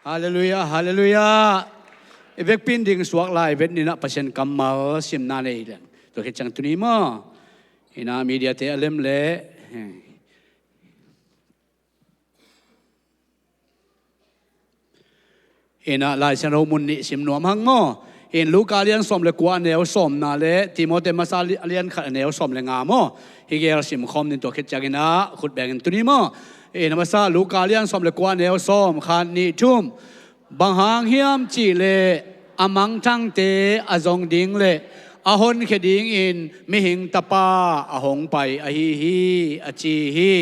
ฮาเลลูยาฮาเลลูยาเวกปินดิ่งสวกลายเวทนี่นะประชันกัมมาสิมนาเนยตัวเขจังตุนีมาอินามีเดียเตอเลมเล่อินาลายเชนโรมุนนิสิมนวมหังโมอินลูกาเลียนสมเลกัวเนวสมนาเลติโมเตมาซาเลียนขัดเนวสมเลงาโมฮิเกลสิมคอมนินตัวเขจังอินาขุดแบ่งตุนีมาอินามาซาลูกาเลียนสมเลกัวเนวสมขันนิทุมบางหางเฮียมจีเลอามังทังเตอาจงดิ่งเลอาหนเขดิ่งอินมิหิงตาปาอาหงไปอาฮีฮีอาจีฮี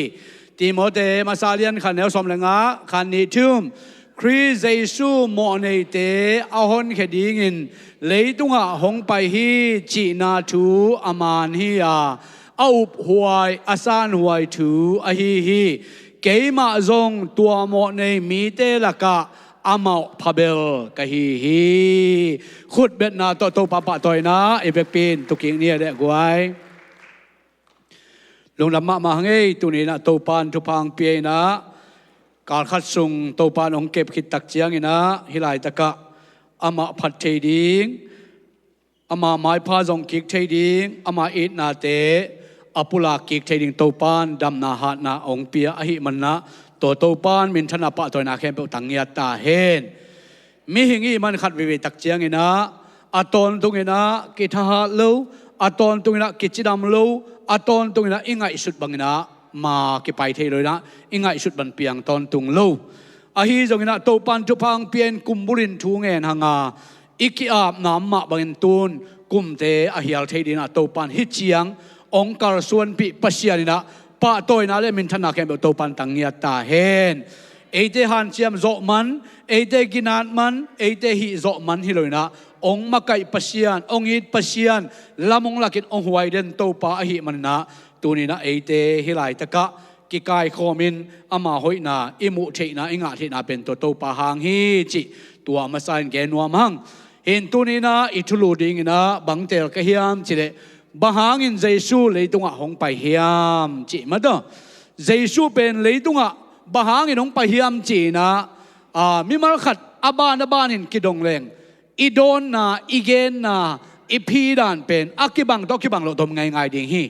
ติโมเตมาซาเลียนขันเนวสมเลงาขันนิทุมคริสเยซูโมเนเตอาหนเขดิ่งอินเลยตุงอาหงไปฮีจีนาทูอามานฮีอาเอาหวยอาซานหวยทูอาฮีฮีเกยมาจงตัวโมเนมีเตละกะอามาพาเบลกะฮีฮีขุดเบ็ดนาโตปะปะตอยนะเอเบกปินตุกิงเนี่ยเด็กไว้ลงลำมามาเงยตุนี้นะโตปานทุพังเปียนะการคัดส่งโตปานองเก็บขิดตักเจียงนะฮิไลตะกะอามาพัดเทดิงอามาไม้พาจงกิกเทดิงอามาอิดนาเตอปุลากิกเทดิงโตปานดำนาหานาองเปียอหิมันนะตัวโตปานมินธนาปะตัวนาเข้มเปิลตังเงียตาเฮนมีหิงอีมันขัดวิตักเจียงนะอาตอนตรงนะกิทหาลูอาตอนตรงนะกิจดำลูอาตอนตรงนะอิงไงสุดบังนะมากิไปเทเลยนะอิงไงสุดบันเปียงตอนตุงลูอาฮีจงนะโตปันจุพังเปียนกุมบุรินทูเงินหางาอิกิอาบน้ำมาบังตูนกุมเตอาฮิลเทดินะโตปันฮิเจียงองการส่วนปิปัสยานินะปะตัวนั้นเลยมินธนาเข้มเปิลโตปันตังเงียตาเฮนเอเตฮันเชียมโจมันเอเตกินาดมันเอเตฮิโจมันฮิโลนะองมาไกปัสยานองฮิตปัสยานละมงลักินองหวยเดนโตปาอหิมันนะตัวนี้นะเอเตฮิไลตะกะกิกายโคมินอามาหอยนาอิมุเทนะอิงะเทนะเป็นตัวโตปาหางฮีจิตัวมาสานแกนัวมังเห็นตัวนี้นะอิทุลูดิงนะบังเตลกะเฮียมจิเลบางหางอินเจสูเลยตรงอ่ะหงไปเฮียมจีมาดเจสูเป็นเลยตรงอ่ะบางหางอินหงไปเฮียมจีนะมิมาขัดอาบานอินกิดงเลงอีโดนนะอีเกนนะอีพีดานเป็นอักกิบังตอกิบังเราทำไงดิ่งฮี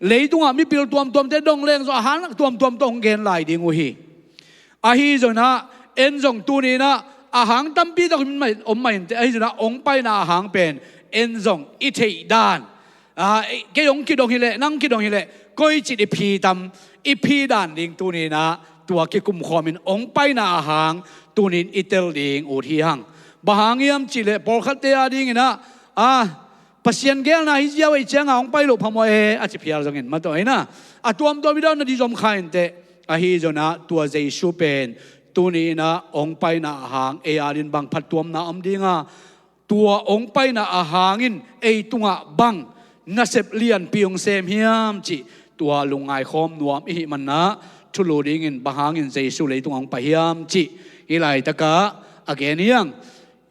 เลยตรงอ่ะมิปิลตัวมเตดงเลงsoหันตัวมตรงเกนไหลดิ่งฮีอาฮีจงนะเอ็นจงตัวนี้นะอาหางตั้มปีตอกิมันไม่ไม่แต่อาฮีจงนะองไปนะอาหางเป็นเอ็นจงอิเทดานแกยงกิดงฮิเลนั่งกิดงฮิเลก้อยจิตอีพีตำอีพีด่านดิงตัวนี้นะตัวกิกุมขอมินองไปนาหางตัวนี้อิเตลดิงอุทีหังบางเงียมจิเลปอลคัตเตียดิงนะปัสยันเกลนะฮิจิยาวิเจงองไปลุพมวยอาจจะพิจารณาเงินมาตัวนะตัวตัววิดาวนดีจอมขายเตฮิจนะตัวเจสูเป็นตัวนี้นะองไปนาหางดินบางพัดตัวนะอมดิงตัวองไปนาหางินตัวบังนับเลียนปีองเซมเฮียมจิตัวลุงไงคอมนวมอิมันนะทุลูดิงินบางหางินเจสุเลยตัวองไปเฮียมจิอีไลตะกะอเกนียง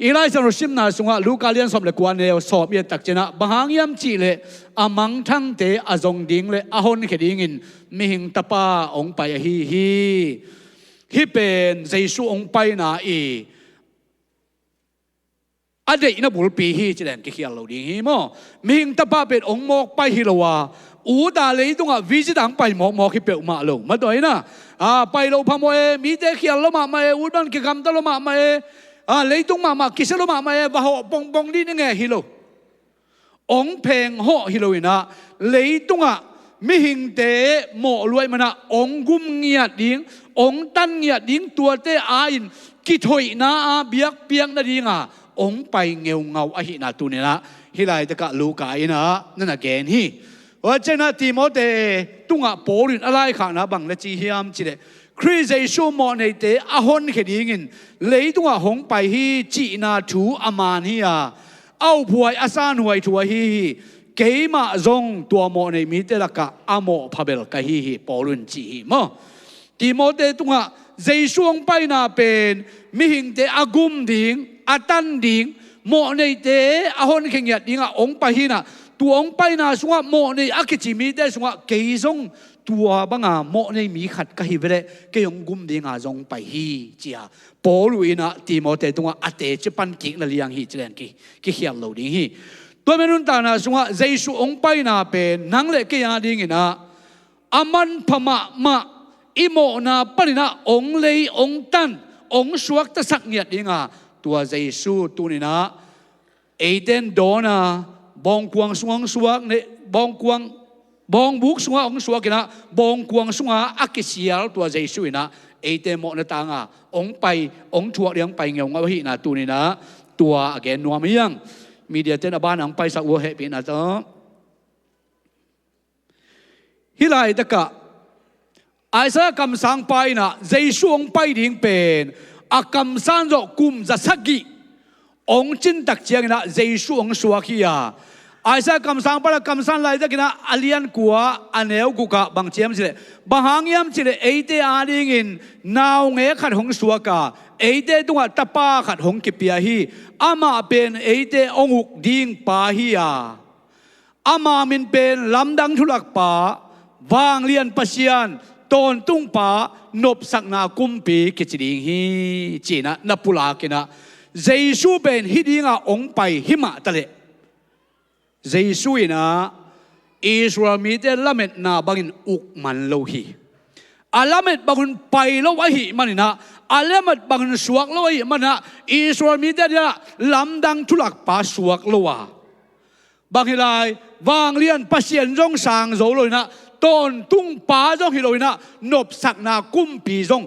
อีไลสังรสิมนาสุงะลูกาเลียนสอบเลกวนเนวสอบเยตักเจนะบางหางยามจิเลอามังทั้งเตอาจงดิงเลอาหนเขดิงินมิหิงตะปาองไปฮีเป็นเจสุองไปนาอีอดีตนับบุญปีฮีจะแดงเกี่ยวเราดีฮีโมมิงตะป้าเป็นองค์มอกไปฮิโลวาอูตาเลยตรงวิจิตังไปหมอกฮิเปลมาลงมาตัวนะไปเราพามวยมีเด็กเขียนเรามาอูดันกิกรรมตลมาเลยตรงมากิสเรามาว่าหปองดีนี่ไงฮิโลองเพงห่อฮิโลนะเลยตรงมิหิงเตหมอรวยมันนะองกุมเงียดดิ้งองตันเงียดดิ้งตัวเตอาอินกิถอยนะเบียกเปียงนะดิ้งองไปเงาเงาอหินาตูเนี่ยนะฮิไลตะกะลูกายนะนั่นน่ะแกนฮีว่าเจ้าหน้าที่โมเตตุงะโปลินอะไรข้างนะบังละจีเฮียมจิเลคริสเยซูโมเนเตอาหนเขดีงินเลยตุงะหงไปฮีจีนาทูอามานฮีเอาพวยอาซานหวยทัวฮีเกยมาจงตัวโมเนมีเตละกะอาโมพาเบลกะฮีโปลินจีฮีโมติโมเตตุงะเจซูงไปนาเป็นมิหิงเตอากุมดิงอาตันดิงโมในเตอหนเข่งยัดดิงองไปหินะ ตัวองไปนาสงะโมในอักจิมีได้สงะเกยซงตัวบังอาโมในมีขัดกะฮิเวเรเกยงกุมดีงาซงไปฮีเจียปอลุยนะตีโมเตตงะอเตจิปันกิกนาเลียงฮีเจริญกิเขียนเหล่านี้ฮีตัวเมนุนตานาสงะเจสุองไปนาเป็นนังเล็กเกียนดิ้งนะอามันพม่ามาอิโมนาปนินะองเลยองตันองสวกตะสักเนียดิ้งาตัวเจสุตัวนี้นะเอเดนโดนาบองกวางสวงสวกเนี่ยบองกวางบองบุกสวงองสวกินะบองกวางสวงอักเสียลตัวเจสุนะเอเดนโมนตางาองไปองชัวเลี้ยงไปเงาหินะตัวนี้นะตัวแกนัวมียังมีเดียเต้นบ้านอังไปสักวัวเหตุนะจ๊ะฮิไลตะกะไอ้สักคำสั่งไปนะเจสุองไปดิ้งเป็นอาคำสั่งจะกุมจะสักกี่องจินตักเจียงนะเจสุองสวากียาไอ้สักคำสั่งไปละคำสั่งไรตะกินะอเลียนกัวอันเอวกุกะบางเจียมสิเลบางหางยามสิเลเอเตอาดิงินนาวเงยขัดหงสวากาเอเตตัวตะปาขัดหงกิเปียฮีอามาเป็นเอเตองุกดิ้งปาฮียาอามามินเป็นลำดังทุลักป่าวางเลียนปัสยานตอนตุ้งป่านบสักนากุมปีกิจดิงฮีจีนะนับปุลากินะเจสุเป็นฮิดิงาองไปหิมะทะเลเจสุนะอิสราเอลมีแต่ละเม็ดนาบังอุกมันโลหีอาละเม็ดบังไปโลวะหีมันนะอาละเม็ดบังสวกโลวะหีมันนะอิสราเอลมีแต่ละลำดังทุลักป่าสวกโลวะบางทีไรวางเลียนปัสยานจงสางโจเลยนะตอนตุ้งป่าจงฮิโลยนะนบสักนากุมปีจง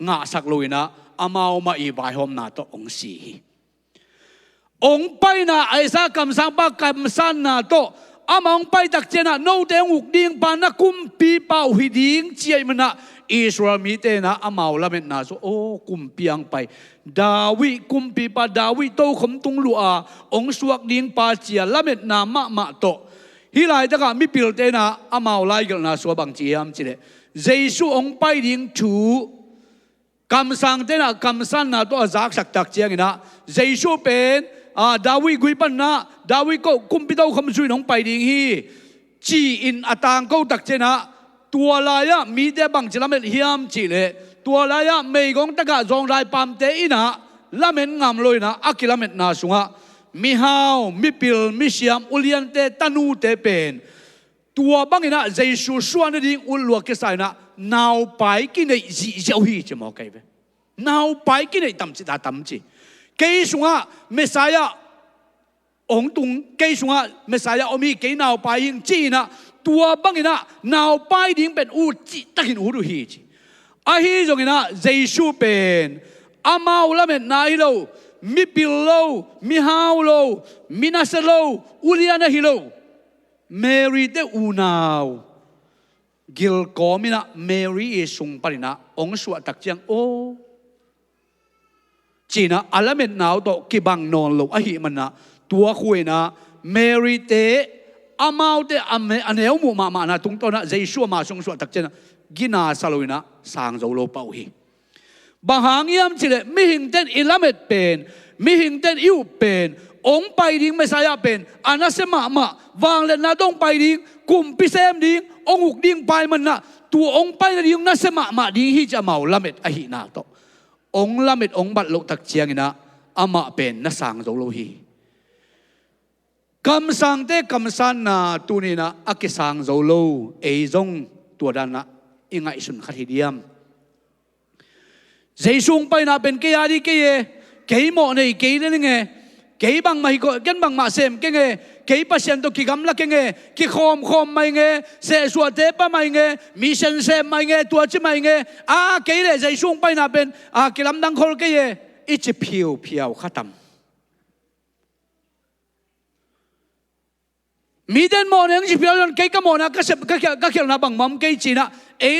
งาสักเลยนะอามาอมาอีบายหอมนาโตองสีองไปนะไอ้สักคำสั่งปากคำสั่งนาโตอามาองไปตักเจนะโนเดงอุกดิ้งปานะกุมปีเป่าหิดิ้งเจียมันนะอิสราเอลมีเตนะอามาละเม็ดนาโซโอ้กุมปียังไปดาวิกุมปีปาดาวิโตขมตุงลัวองสวกดิ้งปาเจียละเม็ดนามะมะโตฮิไลตะกะมิปิลเตนะอามาไลกันนะสัวบังเจียมจิเลเจสุองไปดิ้งชูคำสั่งเตนะคำสั่งนะตัวจากสักตักเจียงนะเจสุเป็นดาวิกุยปันนะดาวิก็กุมพิโตคำช่วยน้องไปดิ้งฮีจีอินอตางก็ตักเจนะตัวลายะมีแต่บังจิละเม็ดเฮียมจิเลตัวลายะไม่กงตะกะจงไรปามเตอินะละเม็ดงามลอยนะอักละเม็ดนาสุงะมิฮาวมิปิลมิเชียมอุเลียนเตตันูเตเป็นตัวบังอินะเจสุสวนดิ้งอุลวกเกสายนะนาวไปกินในจีเจ้าฮีจะมองไกลไปนาวไปกินในตั้มจิตาตั้มจิเกยสุงะเมสายะองตุงเกยสุงะเมสายะอมีเกยนาวไปยิงจีนะตัวบังอินะนาวไปดิ้งเป็นอูจิตะกินอูดูฮีจิอาฮีจงอินะเจสุเป็นอามาอุละเมนนาฮิโลมิปิลโลมิฮาวโลมินาเซโลอุเลียนะฮิโลเมรีเตอูนาวกิลโกมินะเมรีเอซุงปรินะองสวตักเจียงโอจีนะอัลเมนนาวโตกิบังนอนโลอหิมันนะตัวคุยนะเมรีเตอามาวเตอเมอเนวมูมานะตุงโตนะเจสัวมาซุงสวตักเจียงกินาซาโลยนะสางโจโลเปาฮีบางหางยามจิเลมิหิงเตนอิลาเมตเป็นมิหิงเตนอิวเป็นองไปดิ้งไม่สายเป็นอานาเซมามาวางเลนนาต้องไปดิ้งกุมพิเศษดิ้งองอุกดิ้งไปมันนะตัวองไปดิ้งนาเซมาดิ้งฮิจะเมาละเม็ดอหินาโตองละเม็ดองบัดโลตักเชียงนะอามาเป็นนาสังโจโลฮีคำสั่งเตคำสั่งนะตัวนี้นะอักสังโจโลเอจงตัวด้านนะอิงไงสุนขัดฮิเดียมเจสุงไปนะเป็นเกียร์ดีเกียร์เกี่ยโมในเกียร์นี่ไงเกี่ยบังไม่ก็กันบังมาเซมเกี่ยเกี่ยปัสยันตุกิกำลักเกี่ยกิคอมไม่เงี้ยเสสวดเทปไม่เงี้ยมีเซนเซมไม่เงี้ยตัวจิไม่เงี้ยเกี่ยเจสุงไปนะเป็นกิลำดังคนเกี่ยอิจิเพียวขัดมีเดินโมเนี่ยจิเพียวจนเกี่ยก็โมนะก็เสก็เกี่ยวนะบังมัมเกี่ยจีนะ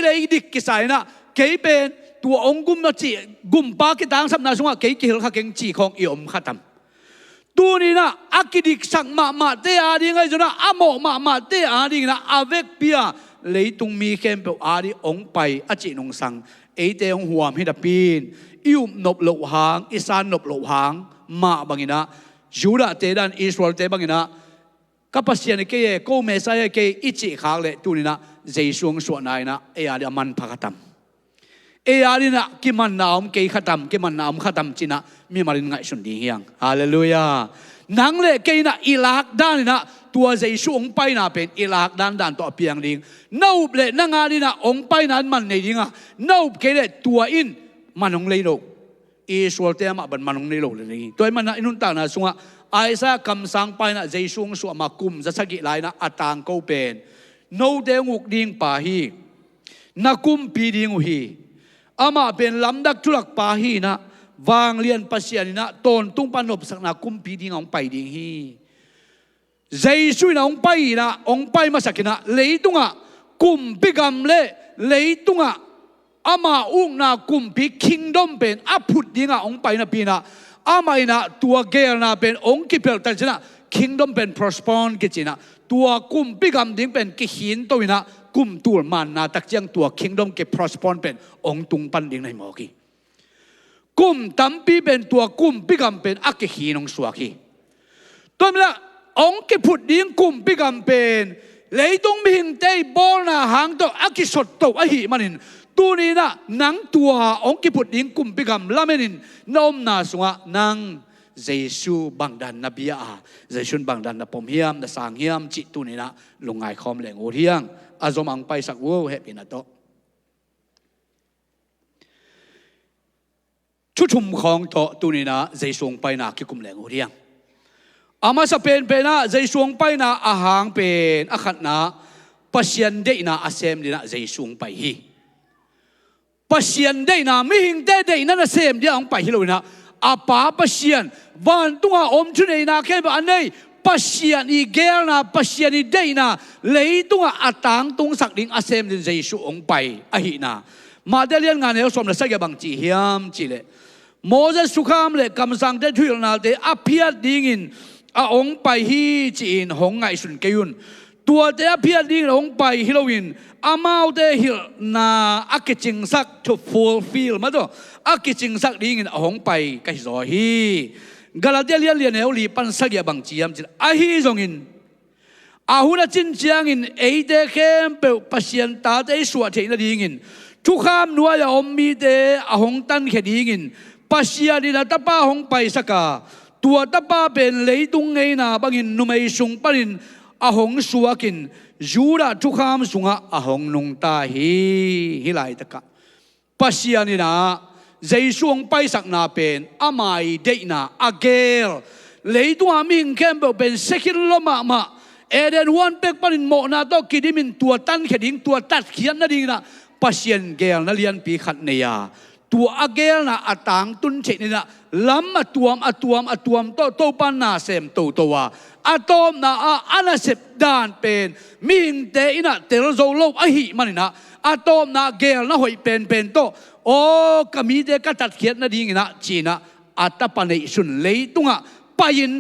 เลยดิกกิสายนะเกี่ยเป็นตัวองกุมนะจีกุมปากิตังสัมนาสงะเกี่ยกิลข้าเก่งจีของอิอมขัดตัวนี้นะอักดิกสังมาเตอาดีไงจ๊ะนะอโมมาเตอาดีนะอเวกเปียเลยตุงมีเข้มเปอาดีองไปอจินงสังเอเตองหัวมิดาปีนอิวมนบโลหางอิสานนบโลหางมาบังอินะยูดาเตดันอิสราเอลเตบังอินะ ก็ปัสยานี่เกย์กูเมสายเกย์อิจิขากเลยตัวนี้นะใจช่วงส่วนไหนนะอะไรมันพักตัมอะไรนะกิมันน้ำเกย์ขัดตัมกิมันน้ำขัดตัมจีน่ะมีมารินไงสุนดีเฮียงฮาเลลูยานังเล่เกย์นะอิลักด้านนะตัวใจช่วงไปนะเป็นอิลักด้านตัวเปียงดิ่งนูบเล่นังอาลีนะองไปนั้นมันในดิ่งอ่ะนูบเกย์เล่ตัวอินมันองเลยโลอีสวลเตมาบันมันองเลยโลเลยนี่ตัวมันนะอินุนตานะสุงะไอ้ซากำสังไปนะใจช่วงส่วนมากุมจะสกิไลนะอัตางกูเป็นนูเดงุกดิ่งป่าฮีนักกุมปีดิ่งอุฮีอามาเป็นลำดักทุลักป่าฮีนะวางเลียนปัสยานีนะตนตุ้งปนบสักนักกุมปีดิ่งองไปดิ่งฮีใจช่วยนะองไปนะองไปมาสักนะเลยตุงะกุมปีกำเล่เลยตุงะอามาอุ้งนะกุมปีคิงดอมเป็นอพุดดิ่งะองไปนะปีนะอามาอินะตัวเกลนะเป็นองค์กิเพลแต่ชนะ kingdom เป็น prosper กิจนะตัวกุมพิกรรมดิ่งเป็นกิหินตัวนะกุมตัวมันนะตักยังตัว kingdom กิ prosper เป็นองค์ตุงปันดิ่งในหมอกีกุมตั้มปีเป็นตัวกุมพิกรรมเป็นอักหินองสวากีตัวนี้ละองค์กิพุดดิ่งกุมพิกรรมเป็นเลยต้องมีหินเตยบอลนะหางตัวอักสดตัวอหิมันินตัวนี้นะนังตัวองค์กิพุดดิ่งกุมพิกรรมละเมนินน้อมนาสวะนังเยซูบังดันนบีอาเยซูบังดันนปมเฮียมนสางเฮียมจิตตัวนี้นะลงไงคอมแหลงโอเทียงอาจอมังไปสักวัวเฮปินะโตชุดชุมของโตตัวนี้นะเยซูไปนะคิกุมแหลงโอเทียงอามาสเปนเป็นนะเยซูไปนะอาหางเป็นอาขัดนะปัสยันเดนะอาเซมดีนะเยซูไปฮีปัสยันเดนะมิหิงเดเดนั่นอาเซมเดียองไปฮีโลนะอาป้าปัสยันวันตัวอมชุนเอนาแค่แบบอันนี้ปัสยันอีเกลนะปัสยันอีเดนะเลยตัวอัตางตรงสักดิ่งอาเซมดินเจสุองไปอหินามาเดลียนงานเนี่ยสมรสกับบางจีเฮียมจีเลโมเสสสุขามเลกำสังเดทุยนาเดอภิยัดดิ่งินอาองไปฮีจีนหงไงสุนเกยุนตัวเดอภิยัดดิ่งองไปฮิโลวินอามาเดฮิลนาอักจิงสัก to fulfill มาตัวอักจิงสักดิ่งินหงไปกัจจอฮีกาลาเดียเลียนเอลีปันสักยาบังจียมจิอาฮีจงอินอาหุนจินจียงอินเอเดเข้มเปปัสยันตาเดสวดเทนดิ่งินทุกคำนัวยาอมมีเดอาหงตันเขดิ่งินปัสยันดินาตป้าหงไปสักกาตัวตป้าเป็นเลยตุงเงนาบังอินนุไม่สุงปันินอาหงสวกินยูราทุกคำสุงอาหงนุงตาฮิไลตะกะปัสยันดินาใจช่วงไปสักนาเป็นอาไม่เดน่าอาเกลเลยตัวมิงเข้มเป็นเซคิลโลมาเอเดนวันเป็กปนินโมนาโตกิดิมินตัวตันเขดิงตัวตัดเขียนนั่นเองนะปัสยันเกลนั่นเลียนปีขัดเนียตัวอาเกลนะอัตางตุนเชนี่นะล้ำอัตวมโตปันนาเซมโตตัวอัตอมนะอานาเซบดานเป็นมิงเตอินะเตลโซโลอหิมันนะอัตอมนะเกลนะหอยเป็นโตโอ้กมีเด็กก็ตัดเขียนนั่นเองนะจีน่ะอัตปันในสุนเลยตุงะไปยิน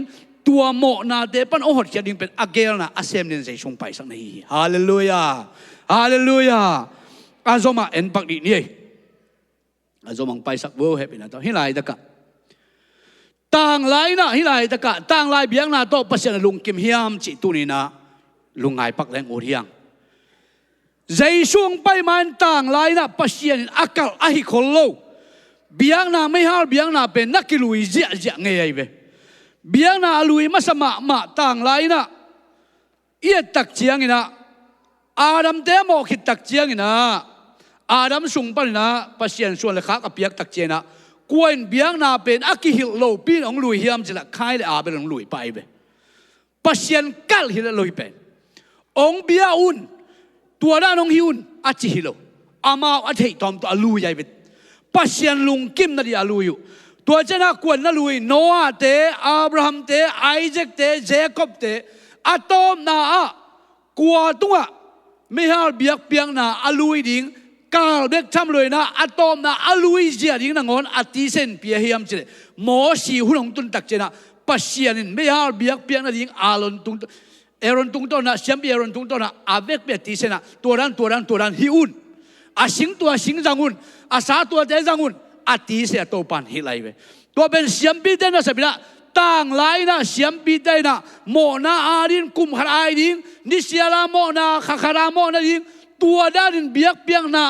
ตัวโมนาเดปันโอหดเขียนดิ่งเป็นอาเกลนะอาเซมเดนใจชงไปสักนี้ฮาเลลูยาอาโซมาเอ็นปักดีนี่อาโซมังไปสักเวอร์เฮปินะต่อฮิไลตะกะต่างไลนะฮิไลตะกะต่างไลเบียงนาโตปัสยาลุงกิมเฮียมจิตุนีนะลุงไงปักแรงโอเทียงใจช่วงไปมันต่างไลนะปัสยันอากาศอหิคนโลเบียงนาไม่ฮาเบียงนาเป็นนักกิลุยเจียเงยไปเบียงนาลุยมาสมาต่างไลนะเอียตักเจียงนะอาดัมเตมอคิดตักเจียงนะอาดัมส่งไปนะปัสยันส่วนเลขากับเบียกตักเจียนะกวนเบียงนาเป็นอักิฮิลโลปีนองลุยเฮียมจะละคายเลยอาเป็นองลุยไปไปปัสยันกัลฮิลลุยเป็นองเบียอุนตัวด้านองฮิวน์อาจิฮิโลอามาอาเทตอมตัวอาลูใหญ่เป็นปัสยันลุงกิมนั่นดีอาลูอยู่ตัวเจ้าหน้ากวนนั่นลุยโนอาเตอับราฮัมเตไอแซคเตเจคอบเตอาตอมนาอะกลัวตัวไม่ฮาเบียกเปียงนาอาลูดิ่งกาลเบกทำเลยนะอาตอมนาอาลูเจียดิ่งนางอนอาทิเซนเปียเฮียมเจหมอสีหุ่นของตุนตักเจนะปัสยันไม่ฮาเบียกเปียงนาดิ่งอาลอนตุนเอรอนตุงต้นนะเสียมเอรอนตุงต้นนะอาเวกเบียตีเสนะตัวนั้นฮิอุนอาสิงตัวสิงจังอุนอาสาตัวเจจังอุนอาตีเสตัวปันฮิไลเวตัวเป็นเสียมปีเดนนะสับนะ ต่างหลายนะเสียมปีได้นะโมนาอาดินกุมขรายดิงนิสยาลาโมนาขคารามโมนาดิงตัวด้านเบียกเปียงนา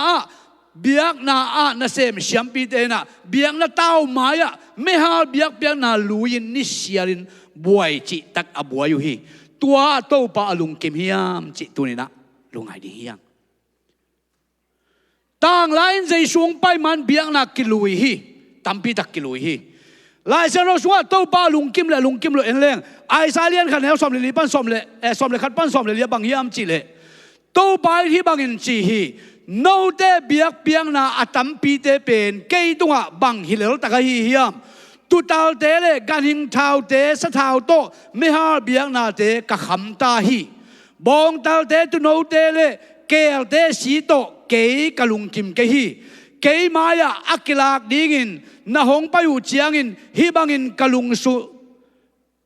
เบียกนานาเซมเสียมปีได้นะเบียกนาเต้ามายะไม่หาเบียกเปียงนาลุยินนิสยาลินบวยจิตักอบวยอยู่ฮีตัวโตปะลุงกิมฮิยามจิตัวนี้นะลุงไอดีฮิยังต่างหลายใจช่วงไปมันเบียกนากิลุยฮีตัมปีตักกิลุยฮีหลายเสนอชัวโตปะลุงกิมเลยเอ็นเลี้ยงไอซาเลียนขันเหวสอมเลยปั้นสอมเลยสอมเลยขัดปั้นสอมเลยเลี้ยบังฮิยามจิเลยโตปะที่บังอินจีฮีโนเตเบียกเปียงนาอัตัมปีเตเป็นเกยตัวบังฮิเลลตะกะฮิยามตุตาเตเลกันหิงเท้าเตสะเท้าโตไม่หาเบียงนาเตกะขำตาฮีบองตาเตตุโนเตเลเกลเตสีโตเกยกะลุงกิมเกฮีเกยมายาอักลากดิงินนาหงไปอยู่เจียงินฮิบังินกะลุงสุ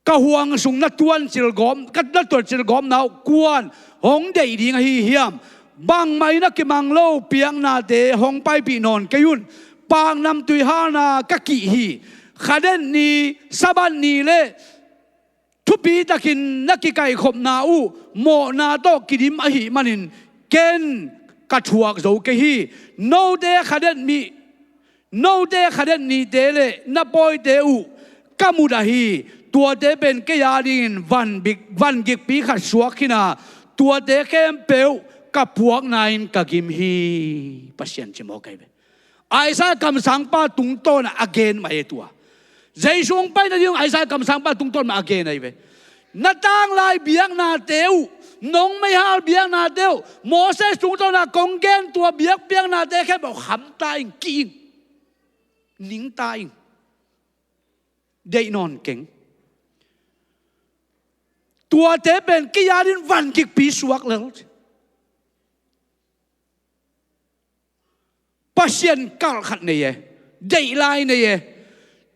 กะหวงสุงนัตวนจิลกอมกัดนัตวนจิลกอมนาวกวนหงเดยดิงฮีเฮียมบางไม่นักกิมังโลเปียงนาเตหงไปปีนอนกยุนปางนำตุยฮานากะกิฮีขัดนีสบันนีเลทุปีตะกินนักกิไก่ขบนาอูโมนาโตกิดิมอหิมันินเกนกระชวกโจเกฮีโนเดขัดนีโนเดขัดนีเตเลนับปอยเตอูกามุดาฮีตัวเตเป็นเกียดินวันกิกปีขัดสวกขินาตัวเตเข้มเปวกับพวกนายกะกิมฮีปัสยันจิโมไกเบไอซ่ากำสังปาตุงต้นอเกนมาเอตัวใจช่วงไปนั่นยังไอซ่ากำสังปาตุงต้นมาอเกนไอเบนัตางลายเบียงนาเตวน้องไม่หาเบียงนาเตวโมเสสตุงต้นกงเกนตัวเบียงนาเตแค่บอกขำตายกิ้งนิงตายได้นอนเก่งตัวเตเป็นกิยาดินวันกิกปีสวกแล้วปัสยันกัลขัดเนี่ยได้ลายเนี่ย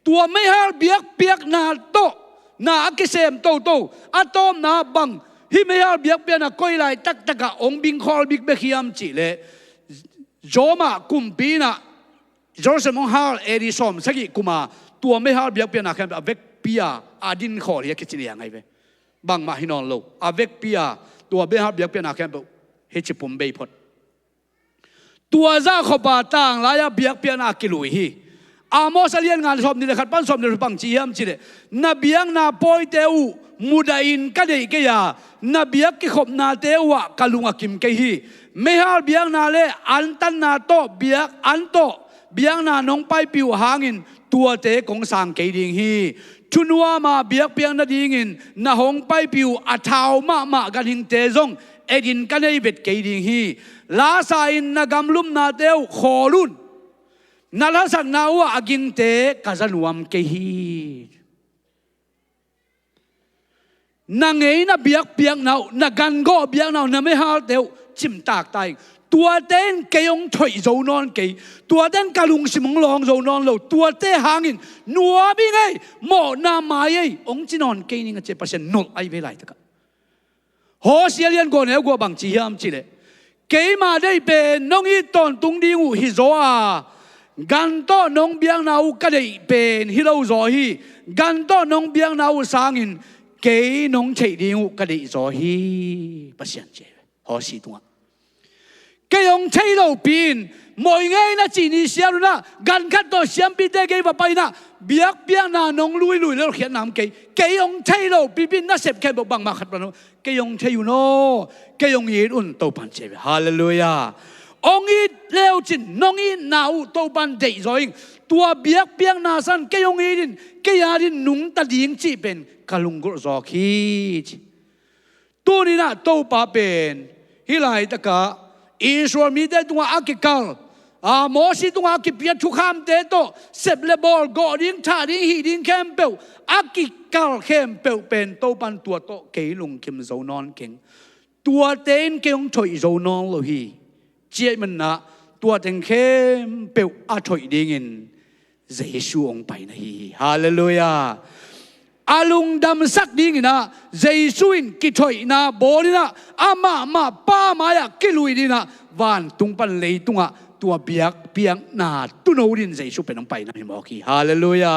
ตัวไม่หาเบียกนาโตนาอักเสมโตอะตอมนาบังฮิไม่หาเบียกนาก้อยลายตักกะองบิงคอลบิกเบคิยามจิเลโจมากุมปีนะโจเซมองฮาลเอริซอมสกิกุมาตัวไม่หาเบียกนาแค่เวกปียอาดินคอลเฮียกิจิเลียงไงเวบังมาฮินอนโลอเวกปียตัวไม่หาเบียกนาแค่เฮจิปุ่มเบยพดตัวจ้าขบาต่างลายเบียกเปียนากิลุยฮีอามอสเลียนงานสอบนี่เลยขัดปั้นสอบนี่ปังจีฮัมจีเลนเบียงนาปอยเตวมุดาอินกันเดยกยานเบียกกิขบนาเตวะกะลุงกิมเกฮีไม่หาเบียงนาเลอันตันนาโตเบียกอันโตเบียงนาน้องไปปิวหางินตัวเตของสังเกดิงฮีชุนว่ามาเบียกเปียงนาดิงินนาหงไปปิวอัฐาวมากันหิงเตจงเอดินกันเดยเบ็ดเกดิงฮีลาซาอินนากำลุมนาเตวขอลุนนาลาสักนาวอากิงเตกาจันวมเกฮีนางเอ๋น่ะเบียกนาวนากันก็เบียกนาวน่ะไม่หาเดียวจิมตากตายตัวเต้นเกยงถอยโจนอนเกยตัวเต้นกะลุงสิมงลองโจนอนโลตัวเต้หางินนัวบิไงโมนามาเยองจินอนเกยนี่ก็จะประชันนกไอเวไลตะกะโฮเสียเลียนก่อนแล้วกว่าบางจีฮามจีเลเกยมาได้เป็นน้องอีตอนตุงดิงูฮิโซอากันโตน้องเบียงนาวก็ได้เป็นฮิโรโซฮีกันโตน้องเบียงนาวสางินเกยน้องเฉยดิงูก็ได้โซฮีประชันเจฮอสีตัวเกยองเฉยเราปีนมวยไงนะจีนีเสียรุนะกันขัดตัวเสียมปีเตเกยมาไปนะเบียงนาน้องลุยแล้วเขียนน้ำเกยองเฉยเราปีน่าเสพแค่บอกบังมาขัดปนเกยองเฉยอยู่โน่เกยองยืนอุ่นโตปันเจวฮาเลลูยาองอีเลวจินน้องอีนาวโตปันเดยจอยตัวเบียงนาสันเกยองอีดินเกยาดินนุ่งตะดิงจีเป็นกะลุงกุรจอคีตัวนี้นะโตปาเป็นฮิไลตะกะอิสราเอลมีแต่ตัวอากิกัลโมสิตัวอากิเปียทุกคำเตโตเซบเลบอลกอดิงท่าดิงฮีดิงแคมเปลอากิกัลแคมเปลเป็นโตปันตัวโตเกยลุงคิมโซนอนเก่งตัวเต้นเกยงถอยโซนอนโลฮีเจ้ามันนะตัวเต็งเข้มเปลวอาถอยดิ่งอินเยซูองไปนะฮีฮาเลลูยาอาลุงดำสักดิ่งนะเยซูอินกิถอยนะโบลินะอามาป้ามายะกิลุยดินะวันตุงปันเลยตุงะตัวเบียงนาตุโนดินเยซูเป็นองไปนะฮิมอกีฮาเลลูยา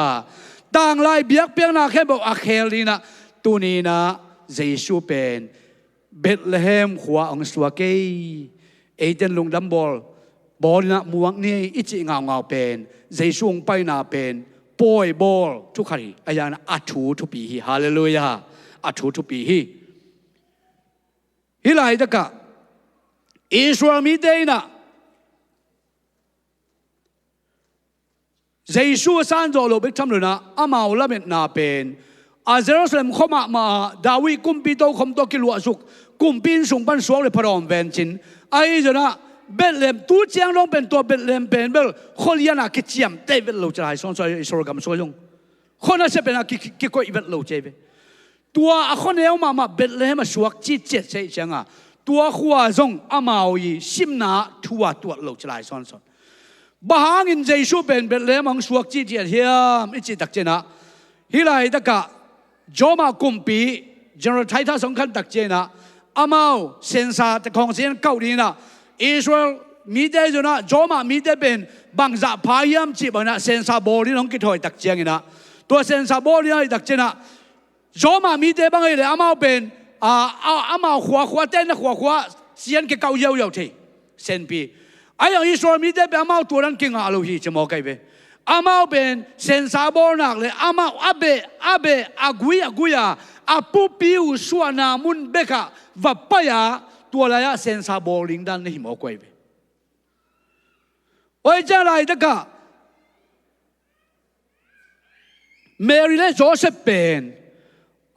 ต่างลายเบียกเปียงนาแค่บอกอาเคลีนะตัวนี้นะเยซูเป็นเบธเลเฮมขัวองสวาเกยเอเดนลุงดัมบอลบอลนะมวงนี่อิจิงาวเป็นเยซูงไปนาเป็นปอยบอลทุกขรีอายานะอัตูทุปีฮีฮาเลลูยาอัตูทุปีฮีฮิไลตะกะอิสราเอลมีเดนะเยซูสานโจโลเบกทำเลยนะอามาอุลาเมตนาเป็นอาเจรูซาเล็มเข้ามาดาวิกุมปีโตคมโตกิลวสุกกุมปีนส่งปันสวงเลยพระองค์เวนจินไอ้เจ้านะเบลเลมตู้เจียงลงเป็นตัวเบลเลมเป็นเบลคนเลียนะคิดเจียมเตเวลโลจะไหลส่งส่งอิสราเอลกับส่งคนนั้นจะเป็นอะไรคิดก็อีเวลโลเจเวตัวคนเดียวมาเบลเลมมาสวกจีเจ็ดใช่จังอ่ะตัวขวาส่งอามาอุยซิมนาทัวตัวโลจะไหลส่งบางอินเจสูเป็นเบลเลมังสวกจีเจียเฮียมอิจิตักเจนะฮิไลตะกะจอมากุมปีจนเราไทยท่าสำคัญตักเจนะอามาเซนซาตะของเสียนเกาหลีนะอิสราเอลมีได้จนะจอมามีได้เป็นบางจะพายยามจีบนะเซนซาโบลีน้องกิถอยตักเจงนะตัวเซนซาโบลีตักเจนะจอมามีได้บางเลยอามาเป็นอามาขวาเต้นนะขวาเสียนเกเกาเยาทีเซนปีไอ้ยังอิสราเอลมีได้เป็นอามาตัวนั้นเก่งอาลูฮีจะมองไกลไปอามาเป็นเซนซาโบนักเลยอามาอาเบอากุยอาปูปิวสวนามุนเบกะวับปะยาตัวอะไรอะเซนซาโบลิงดันนี่มองไกลไปโอ้ยจะอะไรตะกะเมริและโจเซฟเป็น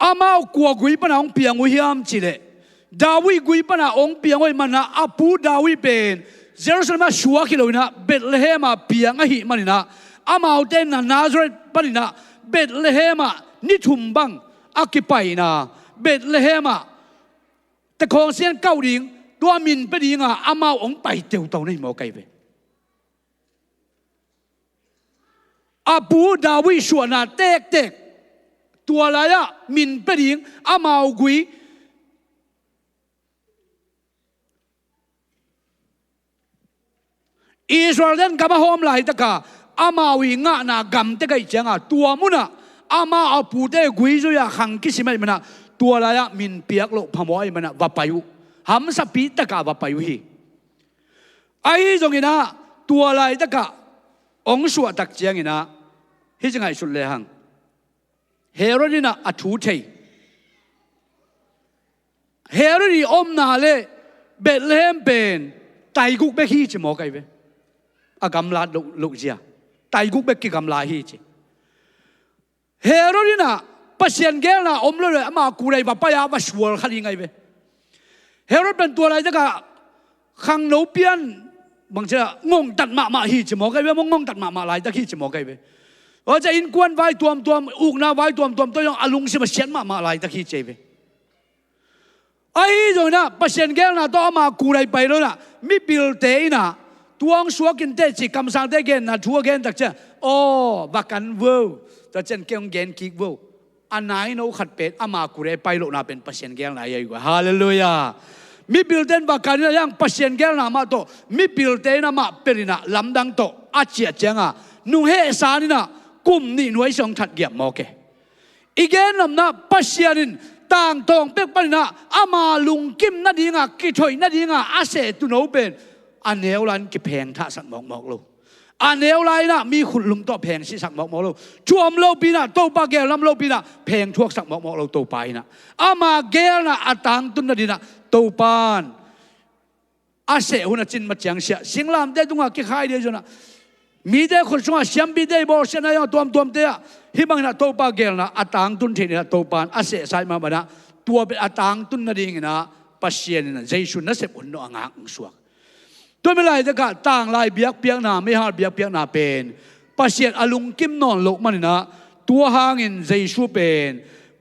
อามากัวกุยปนาองเปียงวิยามจิเลดาวิกุยปนาองเปียงวิมันนะอาปูดาวิเป็นเยรูซาเล็มชัวกิโลนะเบธเลเฮมเปียงหิมันนะอามาเอาเต้นนาซาเรตปนินะเบธเลเฮมนิทุมบังอากิไปนะเบธเลเฮมแต่ของเสียนเก้าดิ่งตัวมินไปดิ่งอามาองไปเตียวเต่าในหมอไก่ไปอาปูดาวิชัวนาเตกตัวอะไรอะมินไปดิ่งอามาเอากุยอิสราเอลกับมาโฮมไหลตะกาอามาวิงะนากำเตกไอเจงตัวมุนะอามาเอาปูเตกุยจุยขังกิสิไม่มันนะตัวอะไรอะมินเปียกโลพมอยมันนะวับไปอยู่หำสับปีตะกาวับไปอยู่ฮีไอ้ตรงนี้นะตัวอะไรตะกาองสวดตักเจียงนะฮิจังไงสุดเลยหังเฮโรดีนะอัฐุเทเฮโรดีอมนาเลเบธเลเฮมเป็นไตกุกเบคีจะมองไกลไปอากำลาลุกเจียไตกุกเบกิกำลาฮีจีเฮโรดีนะปัสเซียนเกลนะอมเลยมากูเลยแบบไปอาบัชวอลขัดยังไงไปเฮโรดเป็นตัวอะไรจะกะขังโนเปียนบางเจ้างงตัดมาฮีจะมองไกลไปงงตัดมาลายตะฮีจะมองไกลไปจะอินกวนไว้ตัวอุกนาไว้ตัวตัวยังอลุงสิมาเชียนมาลายตะฮีเจไปไอ้ตรงนั้นปัสเซียนเกลนะต้องมากูเลยไปแล้วนะมิบิลเตยนะตัวงสัวกินเตจิกำสังเตเกนนะทัวเกนตักเจ้โอ้บักกันเวลแต่เจนเกงเกนคิกเวลอันไหนโน้ขัดเป็ดอามากูเลยไปแล้วนะเป็นปัสเซียนเกลนะยังไงฮาเลลูยามิบิลเตนบักกันนะยังปัสเซียนเกลนะมาโตมิบิลเตนะมาเป็นนะลำดังโตอาเจียเจงนุ่งเฮสานี่นะกุมนี่หน่วยส่งถัดเกี่ยมโอเคอีกแกนนะปัสเซียนินต่างตองเป็กปนนะอามาลุงกิมนาดีงะกิถอยนาดีงะอาเสตุโนเป็นอันเนวลันกิแพงท่าสักหมอกโลอันเนวไลนะมีขุนลุงต่อแพงสิสักหมอกโลช่วมโลปีนะโตปาเกลลำโลปีนะแพงทั่วสักหมอกโลโตไปนะอามาเกลนะอัตังตุนนาดีนะโตปานอาเสหุนจินมาจังเสียสิงลามได้ตุงะกิขายเดียวจนะมีได้คนสงฆ์เสียมบีได้บอกเสียนายตัวเตะฮิบังนะโตปาเกลนะอัตังตุนเทนะโตปานอาเสสายมาบนะตัวเป็นอัตังตุนนาดีนะปัสเซียนนะใจชุนนะเสพอุนโนอ่างสวกตัวไม่ไรจะกะต่างลายเบียกเปียกนาไม่หาเบียกเปียกนาเป็นปัสเซียนอลุงกิมนอนโลกมันนะตัวหางินใจชูเป็น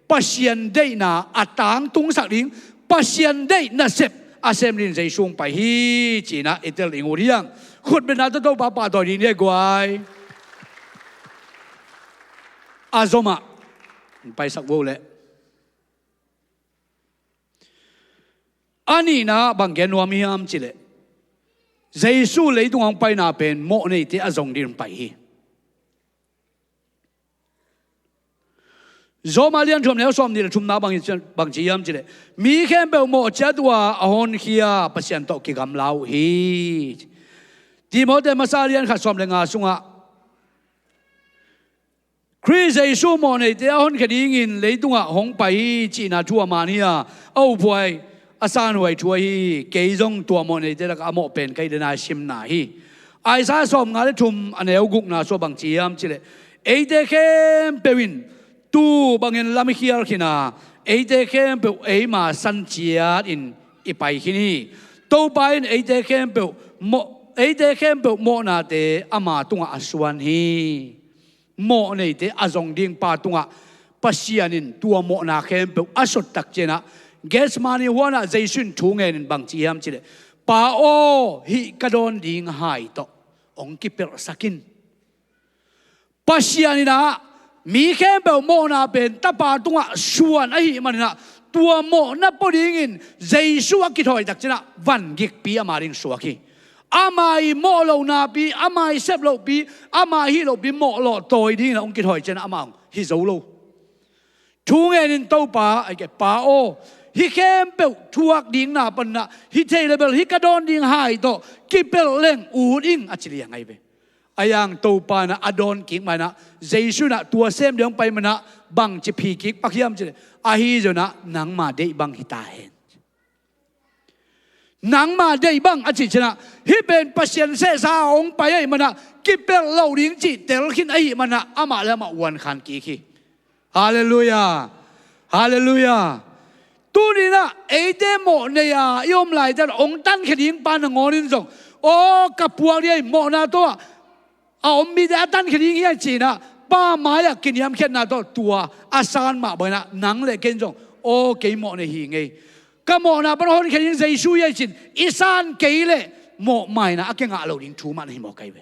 ปัสเซียนได้นาอัตังตุงสักลิงปัสเซียนได้นะเสพอาเซมลินใจชุงไปฮีจีนะเอเตลิงอุริยังขุดเป็นนาตัวป้าป้าตัวนี้เนี่ยกวยอาโซมาไปสักโวเลยอันนี้นะบางแกนัวมีฮามจิเลเยซูเลยตรงไปนาเป็นโมนี่ที่อาจงดินไปฮี Zomalian from Nelson near Tumna Bangiam Chile. Me can be more Chadwa on here, Pasianto Kigam Lao he. Timote Masalian has something Sunga. Chris a sumone, they are on getting in Leidunga, Hong Pai, China to a mania. Oh boy, a sunway to a gazong to a money, they are more pen, Kaidana Shimna he. I saw some Nalatum and Elgukna so Bangiam Chile. Ate came Pewin. Tu bangin lamihiar kina ate kempe ema sanjiat in ipai kini to bain ate kempe mo na te ama tunga aswan hi mo nei te azong ding pa tunga pasianin tua mo na kempe asot tak jena ges mani wana jaisun thungen bang chiam chile pa o hi kadon ding hai to ong kiper sakin pasianina mi khem bel mo na ben tapa tunga suan ai manina tua mo na podingin jesu akithoi tak china van gik pi amaring suaki amai mo lo na pi amai sep lo pi amai hi lo pi mo lo toi ding na ong kithoi chena amang hi zo lo thungen in to pa ai ke pa o hi khem bel thuak ding na pan na hi thei level hi kadon ding hai to kipel leng u ding achili ngai be ayang topa na adon king mana jesu na tua sem deong pai mana bang chi phi ki pakhiam chi ahi jo na nang ma dei bang hita hen nang ma dei bang achi chana hi ben pasien se sa ong pai ai mana kipel lo ring chi tel khin ai mana ama la ma wan khan ki khi hallelujah hallelujah tu ni na ede mo ne ya yom lai ta ong tan khading pan ngorin jong o kapuang ni mo na to ông mi đã tan khi đi nghe chỉ na ba mai à kinh nghiệm khen na đó tua asan mà bởi na nắng lệ kinh rong ô cái mỏ này hi ngay cái mỏ na bắt đầu khi đi dây suy ấy chỉ isan cái lệ mỏ mai na cái ngã lâu đình chú mà này mỏ cái về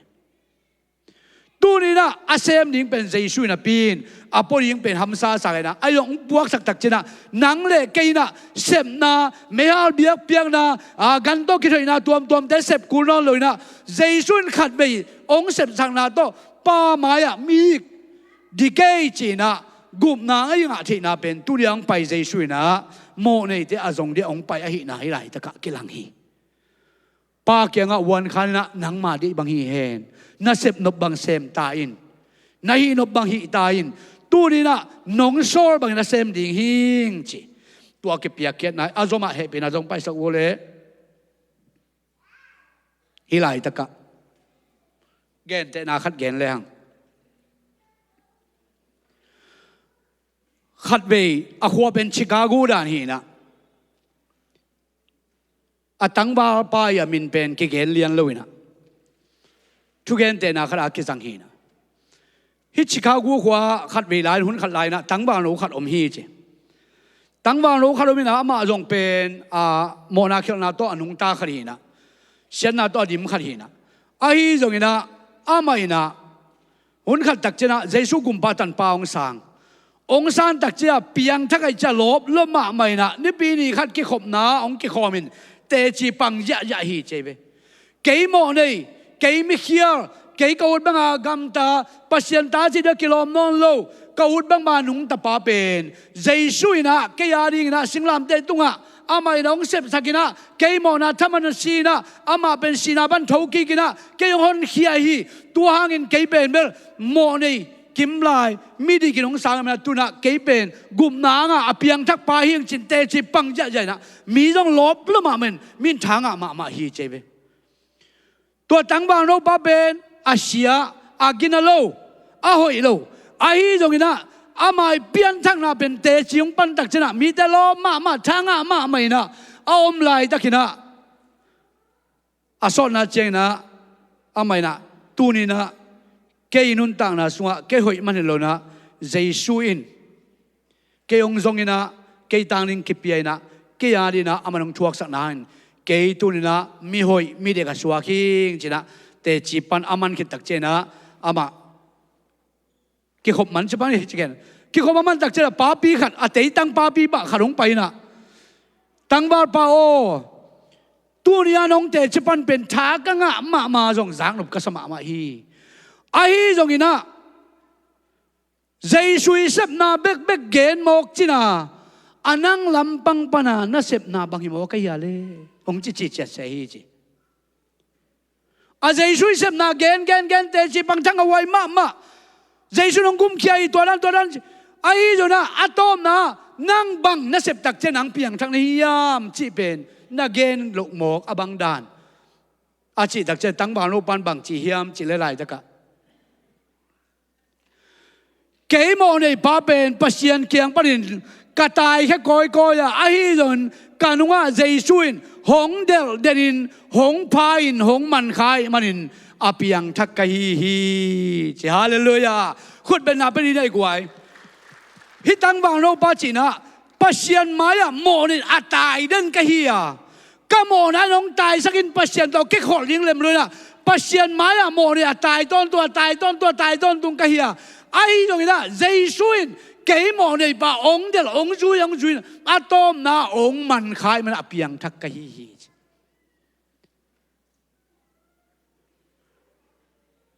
tu ni na asem đình bên dây suy na pin apo đình bên hamsa sa na ai ông buộc sắc tắc chỉ na nắng lệ cái na xem na mấy hal biếc biếc na gan to cái thôi na tuam để xem cú non rồi na dây suy khát về ông xem sang na to ba mai à mi đi cái chỉ na gồm na ấy ngã thì na bên tu liang bay dây suy na mỏ này thì azong đi ông bay ấy na ấy lại tất cả cái lăng hi ba kia ngãวันkhăn na nắng mà đi bằng hi hen na sep nộp bằng xem ta in na hi nộp bằng hi ta in tu đi na nong sor bằng na xem ding hing chỉ tua cái bia kiết này azoma hệ bên azong bay sắc vô lệ hi lại tất cả gen te na khát gen leng khát về khua bên Chicago đàn hi na tăng ba pa ya min pen cái gen liang lâu na thu gen te na khát cái sang hi na hi Chicago khua khát về lại hun khát lại na tăng ba lâu khát hi chứ tăng ba lâu khát na mà dòng pen mona khiêu na to anung ta khát hi na xiên na to dim khát hi na ai dòng na amai na hun khát tak chena jesu gumpa tan pa ong san tak chia piang thakai cha lop loma mai na ni pi ni khat ki khop na ong ki khomin te chi pang ya ya hi chebe kei mo nei kei mi khiar kei kaut banga gam ta pasien ta chi da kilom non lo kaut bang ma nung ta pa pen jesu ina ke ya ring na singlam te tunga amai nong sep sakina kei mo na thaman si na ama pen si na ban thoki kina ke hon khia hi tu hangin kei pen mel mo nei kim lai mi di kinong sang na tu na kei pen gum na nga apiang thak pa hiang chin te chi pang ja ja na mi jong lop lo ma men min thanga ma hi chebe to tang bang no pa pen asia agina lo a hoi lo a hi jong ina amai pian thang na pen te chiung pan tak chena mi te lo ma thanga ma mai na om lai takina asol na cheng na amai na tu ni na ke inun tang na sunga ke hoi man lo na jesu in ke ong zong ina ke tang ning ki pi na ke ya di na amanong thuak sak na ke tu ni na mi hoi mi de ka suwa king china te chi pan aman ki tak chena ama ki khop man chpan hi chigen ki khop man tak chena pa pi khat atei tang pa pi ba kharong pai na tang bar pa o tu ni anong te chpan pen tha ka nga ma jong zang nup ka sama ma hi ai jong ina Zay sui sep na bek gen mok china anang lampang pana na sep na bang himo kaya le ong chi sa hi chi a zay sui sep na gen te chi pang thang awai ma zay su nong gum kia i toran ai jo na atom na nang bang na sep tak chen ang piang thang ni yam chi pen na gen lok mok abang dan a chi tak chen tang bang lo pan bang chi hiam chi le lai ta ka cái mồ này ba bên pasien kiang parin katai khe koi ya ahi don kanunga jaisuin hong del denin hong pain hong man khai manin apiang thak kai hi chi hallelujah khut ben na pen nei kwai hi tang bang no pa chi na pasien maya mo ni atai den ka hi ya ka mo na nong tai sakin pasien to ke khol ling lem le na pasien maya mo ni atai ton tung ka hi ya ai dong ina jaisuin cái mồ này ba ông del ông chui atom na ông man khai man apiang thak ka hi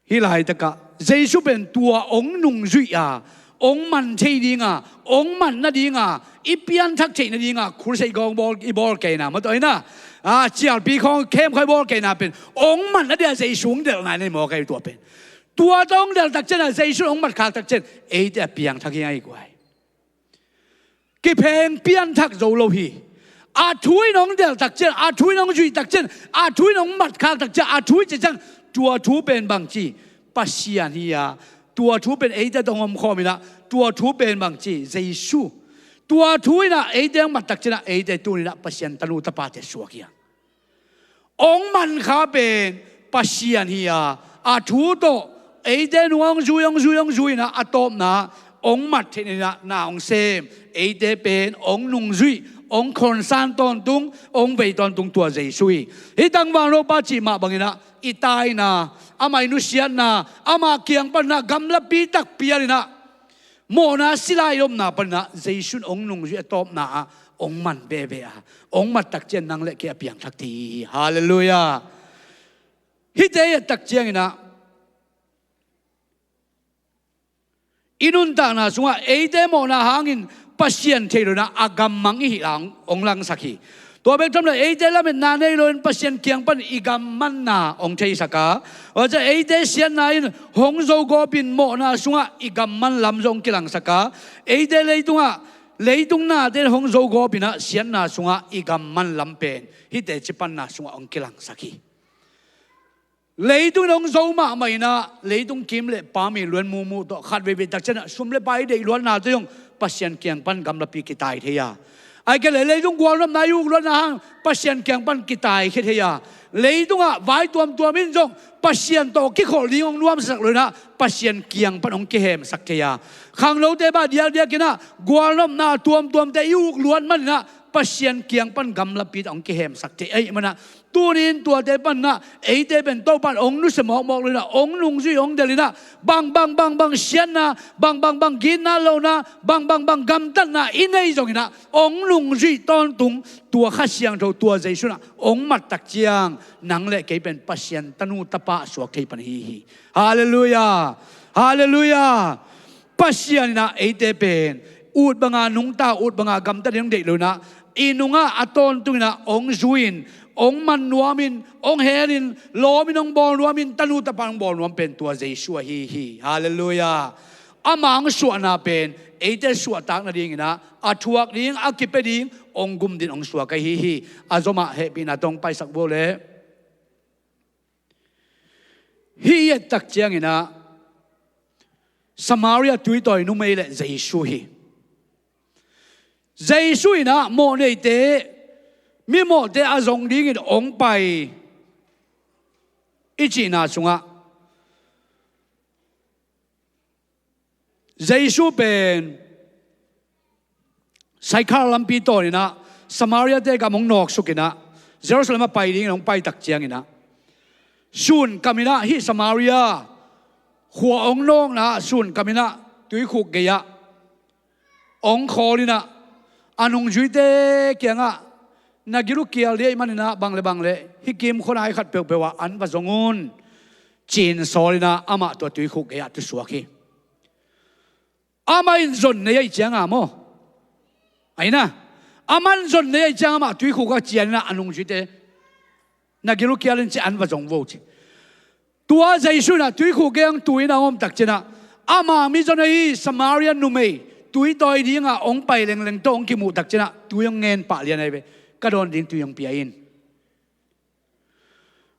hi lai ta ka jaisu ben tua ông nung chui à ông man thei ding à ông man na ding à ipian thak thei na ding à khur sei gong bol i bol ke na ma toi na à chial pi khong kem khai bol ke na pen ông man na dia jaisu del na nei mo kai tua pen tua tông del tak chen a jaisu ông mat khak tak chen ei te piang thak hi ai kwai cái phèn pian thak dầu lâu hi à thui nong del tak chen à thui nong chui tak chen à thui nong mat khak tak chen à thui che chang tua thu ben bang chi pasian hi ya tua thu ben ei te dong om kho mi na tua thu ben bang chi jaisu tua thui na ei te mat tak chen ei te tu ni na pasian tanu ta pa te suak ya ong man kha ben pasian hi ya à thu to ei te nuang zui na atop na ông mặt thế này na ông xem ấy thế bên ông nung duy ông khôn san tôn tung ông về tôn tung tua dây suy ấy tăng vang lô ba chỉ mà bằng na itai na ama inusian na ama kiang pan na gamla pi tak pia na mo na silai yom na pan na dây sun ông nung duy atop na ông man bebe à ông mặt tak chen nang le kia piang thak ti hallelujah hi te tak chiang na inun ta na sunga eite mo na hangin pasien thelo na agam mang hi lang ong lang sakhi to bek tham la eite la men na nei loin pasien kiang pan igam man na ong thei saka o cha eite sian na in hong zo go bin mo na sunga igam man lam jong kilang saka eite leitung na de hong zo go bin na sian na sunga igam man lam pen hi te chipan na sunga ong kilang sakhi lấy tung nông dâu mà mày na lấy tung kim lệ pa mi luan mu to khát về đặc chân sum lệ bay để luan na tôi pasien kiang pan gam la pi kitai thế ya ai cái lấy tung quan lâm na yu luan na hang pasien kiang pan kitai thế ya lấy tung à vai tuam min jong pasien to ki khol li ong nuam sak rồi na pasien kiang pan ong ki hem sak thế ya khang lo te ba dia kina quan lâm na tuam te yu luan man na pasien kiang pan gam la pi ong ki hem sak thế ai mana tunin tua te pan na ei te ben to pan ong nu se mok le na ong lung zui ong de na bang sian na bang gin na lo na bang gam tan na inei jong na ong lung zui ton tung tua kha siang tho tua jai su na ong mat tak chiang nang le ke ben pasien tanu tapa suak thei pan hi hallelujah pasien na ei te ben ut banga nung ta ut banga gam tan de lo na inunga aton tu na ong zuin ông man nuamin ông herin lomin ông bol nuamin tanu tapang bol nuam pen tua Jesu hi hallelujah amang suana pen eite suatak na ding na athuak ding akipe ding ông gum din ông suaka hi azoma he pin atong pai sak bole hi tak chiang ina Samaria tui toi nu mei le Jesu ina mo nei te mi mo te azong ding in ong pai ichi na sunga Jesu pen sai khar lampi to ni na Samaria te ka mong nok sukina Jerusalem pai ding ong pai tak chiang ina sun kamina hi Samaria khua ong nong na sun kamina tui khuk ge ya ong kholina anong juite kianga nagiru kial de manina bangle hikim khonai khat pewa an ba zongun chin solina ama to tui khuk ya tu suaki amain zon ne ai chang amo aina aman zon ne ai chang ma tui khu ka chian na anung chi te na gilu kialin chi an va jong vo chi tua jaisu na tui khu keng tui na om tak chena ama mi zon ai Samarian nu mei tui toi ding a ong pai leng leng tong ki mu tak chena tui ong ngen pa lian ai be ka don ding tui ong pia in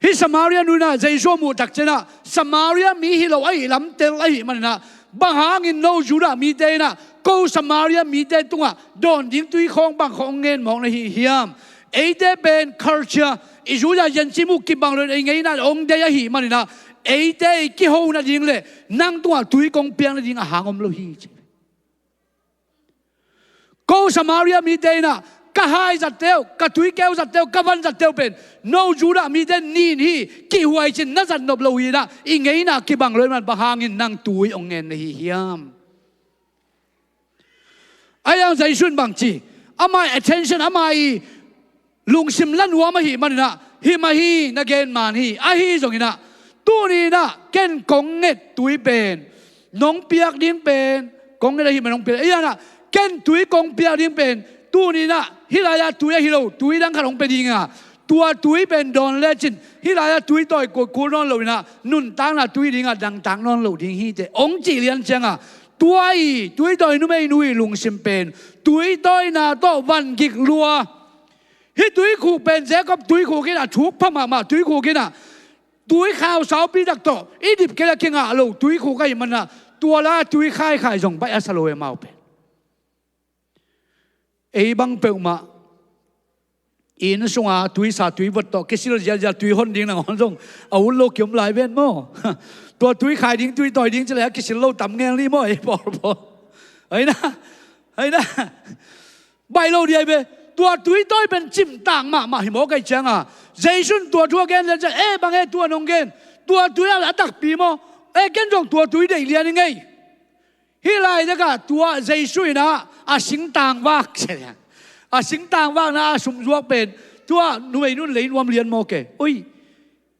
hi Samaria nu na jaisu mu tak chena Samaria mi hi lo ai lam tel ai man na bang hang in no jura mi te na ko Samaria mi te tunga don ding tui khong bang khong ngen mong na hi hiam ei te ben culture izuya yen chimu ki bang le ngai na ong de ya hi man na ei te ki ho na ding le nang tunga tui kong piang na ding a hangom lo hi ko Samaria mi te na ka hai zat teo ka tui keu zat teo ka van zat teo pen no jura mi te nin hi ki huai chin na zat nop lo hi na i ngai na ki bang le man bang hangin nang tui ong ngen na hi hiam ayang zai shun bang chi amai attention amai lung sim lan wa ma hi man na hi ma hi na gen man hi a hi zong ina tu ni na ken kong nget tui pen nong piak ding pen kong nget hi ma nong pen ai na ken tui kong piak ding pen tu ni na hilaya tui hi lo tui dang khalong pe ding a tua tui pen don le chin hilaya tui toi ko ko non lo na nun tang na tui ding a dang tang non lo ding hi te ong chi lian chang a tui toi nu mei nui lung sim pen tui toi na to van gik lua hi tui khu pen je kop tui khu ke na thuk pha ma tui khu ke na tui khao sao pi dak to i dip ke la ke nga lo tui khu kai man na tua la tui khai khai jong ba asalo e mau pe ei bang pe ma in sunga tui sa tui vot to ke sil ja tui hon ding na hon jong au lo kyom lai ven mo tua tui khai ding tui toi ding chale ke sil lo tam ngeng li mo e por ai na bai lo di ai be tua tui toi ben chim tang ma hi mo kai chang a jaisun tua thua gen ja e bang e tua nong gen tua tui a tak pi mo e ken jong tua tui dei lian ngai hi lai da ka tua jaisu na a sing tang wak che a sing tang wak na sum zuak pen tua nu mei nun lein wam lian mo ke oi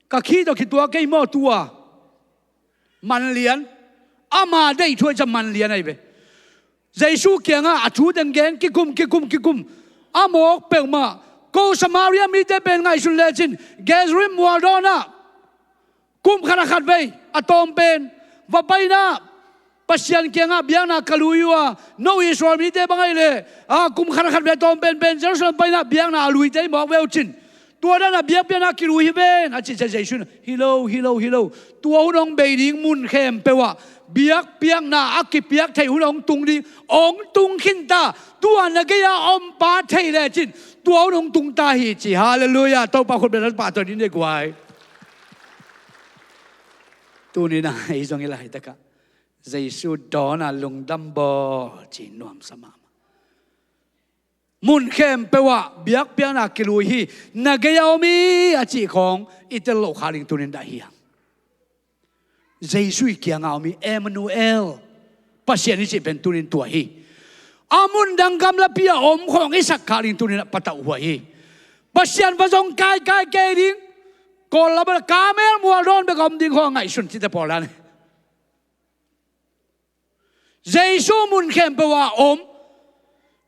ka khi to ki tua ke mo tua man lian ama dei thoi cha man lian ai be jaisu kyang a thu deng gen ki kum amok pe ma ko Samaria mi te pen ngai sun le chin Gerizim Waldona kum khana khat bei atom pen va pai na pasian kenga biana kaluyua no Israel mi te bangai le kum khana khat be tom pen Jerusalem pai na biana lui te mok wel chin tua da na biak biana ki lui ben a chi chai sun hilo tua hunong bei ding mun khem pe wa biak piang na akki piak thai hunong tung ding ong tung khin ta tua na ke ya om pa thai le chin tua hunong tung ta hi chi hallelujah to pa khot be pa to ni ne kwai tu ni na ai zong ila ta ka Giêsu đó là lùng đâm bò chỉ nuông sama mun khem pe wa biak pian na kilui hi na ge yaomi a chi khong itel lo khaling tunin da hi Giêsu kia ngao mi Emmanuel pasien ni chi pen tunin tua hi amun dangam la pia om khong isak khaling tunin patau wa hi pasien va jong kai ke ding ko la ba kamel mual don be gom ding khong ngai sun chi te por la Giêsu mun khem pe wa om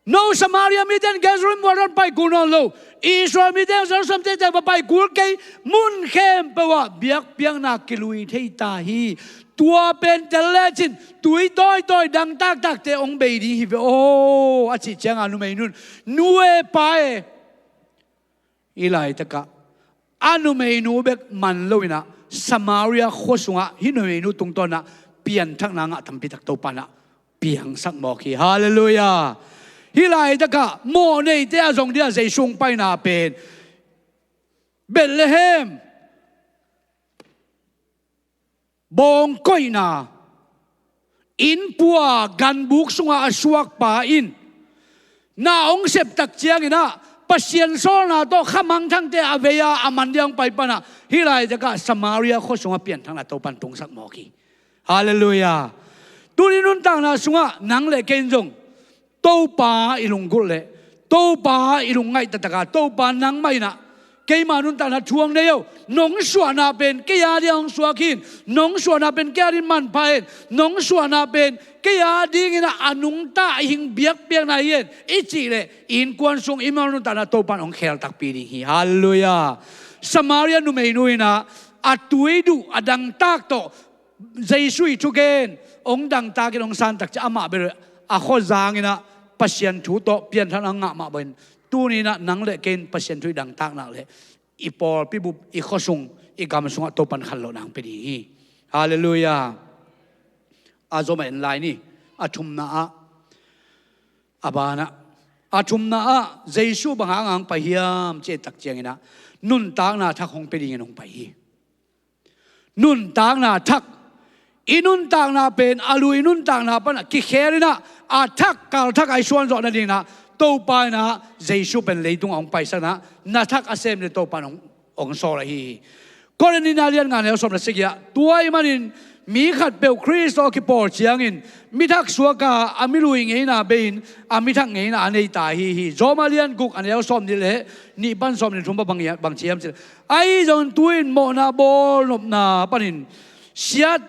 no Samaria mi den Gerizim Waldon pai kunon lo Israel mi den Jerusalem te te pai kur ke mun khem pe wa biak piang na kilui thei ta hi tua pen tele chin tui toi dang tak te ong bei di hi o a chi chang anu mei nun nue pae ilai ta ka anu mei nu bek man lo ina Samaria khosunga hi no mei nu tung ton na pian thak na nga thampi tak to pa na piang sak mo ki hallelujah hilai ta ka mo nei te azong dia zai sung pai na pen Bethlehem bong koi na in pua gan buk sunga asuak pa in na ong sep tak chiang ina pasien sol na to khamang thang te aveya amandiang pai pana hilai ta ka Samaria kho sunga pian thang na to pan tung sak mo ki hallelujah tulinun tang na sunga nang le kenjong to pa ilung gul le to pa ilung ngai ta ka to pa nang mai na เกี่ยมานุนตานาช่วงเดียวน้องส่วนนาเป็นเกี่ยดีองสวากินน้องส่วนนาเป็นเกี่ยดินมันไปน้องส่วนนาเป็นเกี่ยดีงินะอนุงตาหิงเบียกเบียกนายเย็นอีจีเลยอินกวนทรงอิมานุนตานาโตปันองเคลตักปีนี้ฮาเลลูยาสมาเรียนุเมนุยนะอัตุยดูอดังตากโตใจสุยทุกเกนองดังตากินองสันตักจะอามาเบรอาข้อจางนะปัศยันทุโตเปลี่ยนทางงะมาเป็นตัวนี้นะนังเล็กเกนปัศยันทุยดังตากนักเลยอีปอลปีบุบอีข้อส่งอีกำส่งโตปันขันโลนังไปดีฮาเลลูยาอาโจมาเอ็นไลน์นี่อาชุมนาอาบานะอาชุมนาใจสู้บางหางไปเฮียมเจตักเจียงนะนุนตากนาทักคงไปดีเงินลงไปนุนตากนาทักอินุนตากนาเป็นอาลุยนุนตากนาปนะกิเครินะอาทักกาลทักไอชวนจอนั่นเองนะโตไปนะใจสู้เป็นเลยตุงองไปซะนะนาทักอาเซมเลยโตปานองโซละฮีกรณีนาเรียนงานแล้วสมรสกิยะตัวไอ้มันมีขัดเปลวคริสต์กิปอร์เชียงอินมิทักสัวกาอามิลุยเงี้ยนาเบนอามิทักเงี้ยนาอันนี้ตาฮีโจมาเลียนกุกอันแล้วสมนี่แหละนี่บ้านสมนี่ทุ่มบางเชียมสิไอ้จงตุยนโมนาโบลบนาปนินเสียด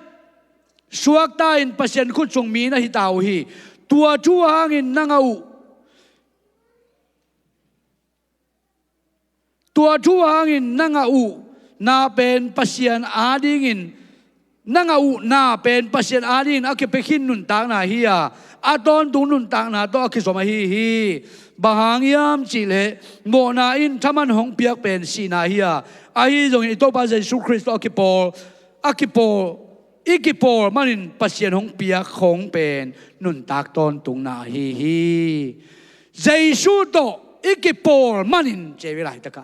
สัวตาอินเปอร์เซ็นต์คุดทรงมีนะฮิตาวฮีตัวชั่วหางอินนั่งเอาตัวชั่วหางอินนั่งเอานาเป็นเปอร์เซ็นต์อาดิงินนั่งเอาหน้าเป็นปัศยาดินอาเก็บไปขินนุนตางนาฮียอาตอนตุนุนตางนาตัวคิดสมัยฮีบางยามจิเลโมนาอินทมันหงเปียกเป็นสีนาฮียอาฮีจงอิโตปาเจสุคริสต์อากิปออีกิปอมันอินปัศยาหงเปียกคงเป็นนุนตากตอนตุงนาฮีเจสุโตอีกิปอมันอินเจวิไลตะกะ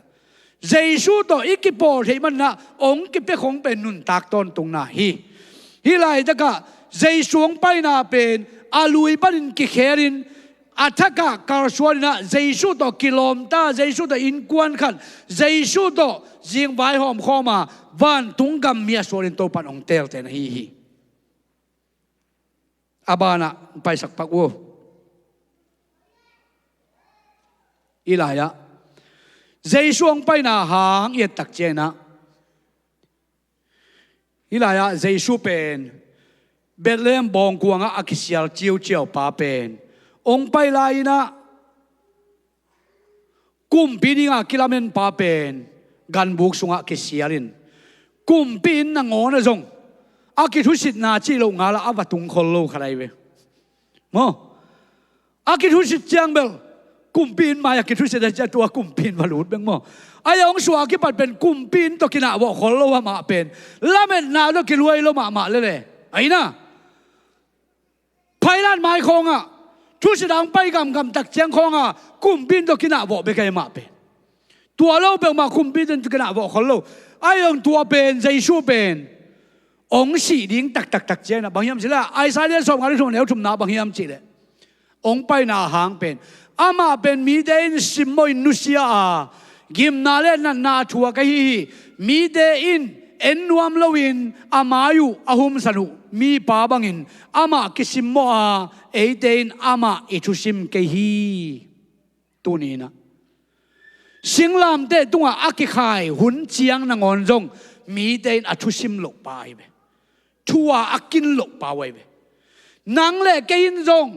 เจสูโตอีกิปอร์ที่มันนะองค์กิเปคงเป็นนุนตากตอนตรงนาฮีไลตะกะเจสวงไปนาเป็นอาลุยบันกิเครินอัฐกะการสวนนะเจสูโตกิโลมตาเจสูโตอินกวนขันเจสูโตจิงไวหอมข้อมาวันตุงกัมเมียสวนโตปันองเตลเตนฮีอาบานะไปสักพักวัวอีไลยะใจช่วงไปนาหางเอียดตักเจนะฮิลายะใจสู้เป็นเบลเลมบองกวงอาคิเซียลเจียวป้าเป็นองไปลายนะกุมปีนี้กิลาเมนป้าเป็นกันบุกสุงอาคิเซียลินกุมปีนนังโนะจงอาคิทุสิตนาจีโลงาละอาวัตุงคนโลใครเวโมอาคิทุสิตเจียงเบลกุมปีนมาอยากกินทุเสด็จตัวกุมปีนวารุดเบงโมไอ้องสวากิปัดเป็นกุมปีนตัวกินอะบอกคนเราว่ามาเป็นละเมนนาตัวกินรวยเรามาเลยไอ้น่ะไพลันไม้คงอ่ะทุเสดังไปกำตักเจียงคงอ่ะกุมปีนตัวกินอะบอกไปไกลมาเป็นตัวเราเป็นมากุมปีนตัวกินอะบอกคนเราไอ้องตัวเป็นใจสู้เป็นองสีดิ้งตักเจียงนะบางยามสิละไอ้สายเลี้ยงสมกันที่ตรงแล้วชุมนาบางยามสิเลยองไปนาหางเป็นอามาเป็นมีเดนสิมอยนุเซียกิมนาเลนันนาทัวกะฮีมีเดอินเอ็นวมลวินอามาอยู่อาหุมสนุมีปาบังอินอามากิสิมโมอาเอเดนอามาอิทุสิมกะฮีตัวนี้นะสิงลามเตตัวอากิขายหุ่นเจียงนางอนจงมีเดนอัทุสิมหลกปายไปทัวอากินหลกปาไว้ไปนังเล่กินจง